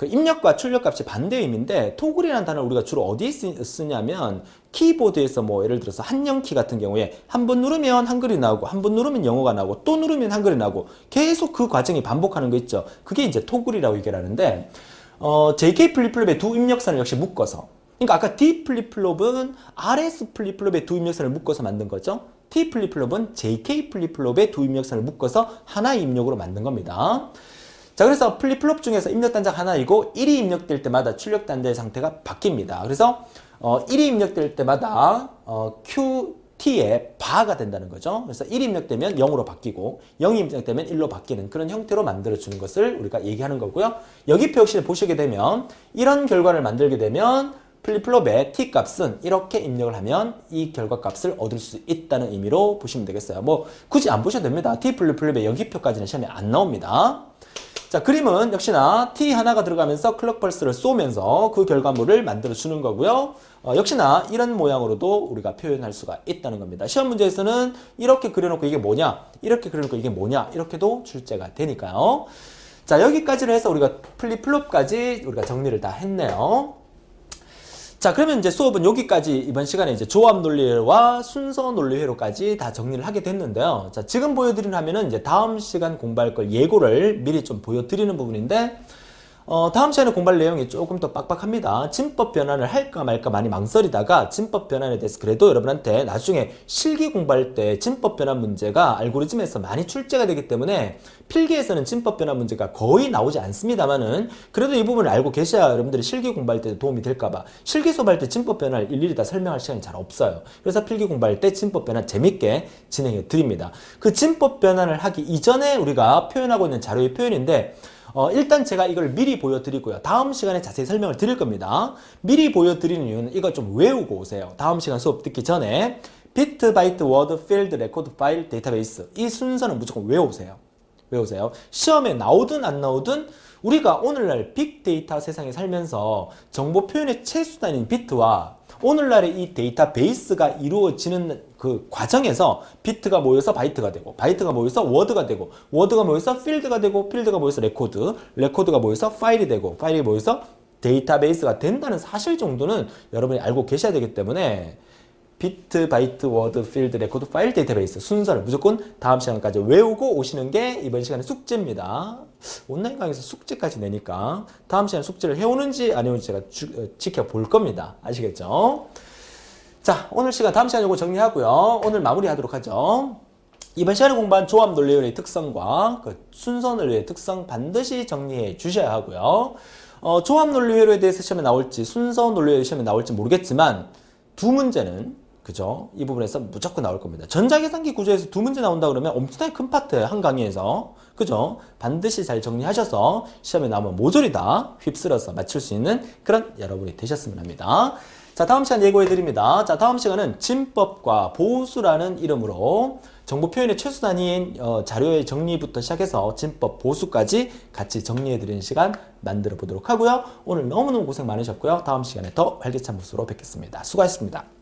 입력과 출력 값이 반대 의미인데 토글이라는 단어를 우리가 주로 어디에 쓰냐면 키보드에서 뭐 예를 들어서 한영키 같은 경우에 한 번 누르면 한글이 나오고 한 번 누르면 영어가 나오고 또 누르면 한글이 나오고 계속 그 과정이 반복하는 거 있죠. 그게 이제 토글이라고 얘기를 하는데 JK 플립플롭의 두 입력선을 역시 묶어서 그러니까 아까 D 플립플롭은 RS 플립플롭의 두 입력선을 묶어서 만든 거죠. T 플립플롭은 JK 플립플롭의 두 입력선을 묶어서 하나의 입력으로 만든 겁니다. 자, 그래서 플립플롭 중에서 입력 단자가 하나이고 1이 입력될 때마다 출력 단자의 상태가 바뀝니다. 그래서 1이 입력될 때마다 QT의 바가 된다는 거죠. 그래서 1이 입력되면 0으로 바뀌고 0이 입력되면 1로 바뀌는 그런 형태로 만들어주는 것을 우리가 얘기하는 거고요. 여기 표 역시 보시게 되면 이런 결과를 만들게 되면 플립플롭의 T값은 이렇게 입력을 하면 이 결과값을 얻을 수 있다는 의미로 보시면 되겠어요. 뭐 굳이 안 보셔도 됩니다. T 플립플롭의 여기표까지는 시험에 안 나옵니다. 자, 그림은 역시나 T 하나가 들어가면서 클럭 펄스를 쏘면서 그 결과물을 만들어 주는 거고요. 역시나 이런 모양으로도 우리가 표현할 수가 있다는 겁니다. 시험 문제에서는 이렇게 그려놓고 이게 뭐냐, 이렇게 그려놓고 이게 뭐냐, 이렇게도 출제가 되니까요. 자, 여기까지로 해서 우리가 플립플롭까지 우리가 정리를 다 했네요. 자, 그러면 이제 수업은 여기까지 이번 시간에 이제 조합 논리회로와 순서 논리회로까지 다 정리를 하게 됐는데요. 자, 지금 보여드린 화면은 이제 다음 시간 공부할 걸 예고를 미리 좀 보여드리는 부분인데, 다음 시간에 공부할 내용이 조금 더 빡빡합니다. 진법 변환을 할까 말까 많이 망설이다가 진법 변환에 대해서 그래도 여러분한테 나중에 실기 공부할 때 진법 변환 문제가 알고리즘에서 많이 출제가 되기 때문에 필기에서는 진법 변환 문제가 거의 나오지 않습니다만은 그래도 이 부분을 알고 계셔야 여러분들이 실기 공부할 때 도움이 될까봐 실기 수업할 때 진법 변환을 일일이 다 설명할 시간이 잘 없어요. 그래서 필기 공부할 때 진법 변환 재밌게 진행해 드립니다. 그 진법 변환을 하기 이전에 우리가 표현하고 있는 자료의 표현인데 일단 제가 이걸 미리 보여드리고요. 다음 시간에 자세히 설명을 드릴 겁니다. 미리 보여드리는 이유는 이걸 좀 외우고 오세요. 다음 시간 수업 듣기 전에 비트, 바이트, 워드, 필드, 레코드, 파일, 데이터베이스 이 순서는 무조건 외우세요. 외우세요. 시험에 나오든 안 나오든 우리가 오늘날 빅데이터 세상에 살면서 정보 표현의 최수단인 비트와 오늘날의 이 데이터베이스가 이루어지는 그 과정에서 비트가 모여서 바이트가 되고 바이트가 모여서 워드가 되고 워드가 모여서 필드가 되고 필드가 모여서 레코드 레코드가 모여서 파일이 되고 파일이 모여서 데이터베이스가 된다는 사실 정도는 여러분이 알고 계셔야 되기 때문에 비트, 바이트, 워드, 필드, 레코드, 파일, 데이터베이스 순서를 무조건 다음 시간까지 외우고 오시는 게 이번 시간의 숙제입니다. 온라인 강의에서 숙제까지 내니까 다음 시간 숙제를 해오는지 안 해오는지 제가 지켜볼 겁니다. 아시겠죠? 자, 오늘 시간 다음 시간 이거 정리하고요. 오늘 마무리하도록 하죠. 이번 시간에 공부한 조합 논리의 특성과 그 순서 논리의 특성 반드시 정리해 주셔야 하고요. 조합 논리회로에 대해서 시험에 나올지 순서 논리회 시험에 나올지 모르겠지만 두 문제는 그죠? 이 부분에서 무조건 나올 겁니다. 전자계산기 구조에서 두 문제 나온다 그러면 엄청나게 큰 파트예요. 한 강의에서. 그죠? 반드시 잘 정리하셔서 시험에 나오면 모조리 다 휩쓸어서 맞출 수 있는 그런 여러분이 되셨으면 합니다. 자, 다음 시간 예고해 드립니다. 자, 다음 시간은 진법과 보수라는 이름으로 정보 표현의 최수단인 자료의 정리부터 시작해서 진법, 보수까지 같이 정리해 드리는 시간 만들어 보도록 하고요. 오늘 너무너무 고생 많으셨고요. 다음 시간에 더 활기찬 모습으로 뵙겠습니다. 수고하셨습니다.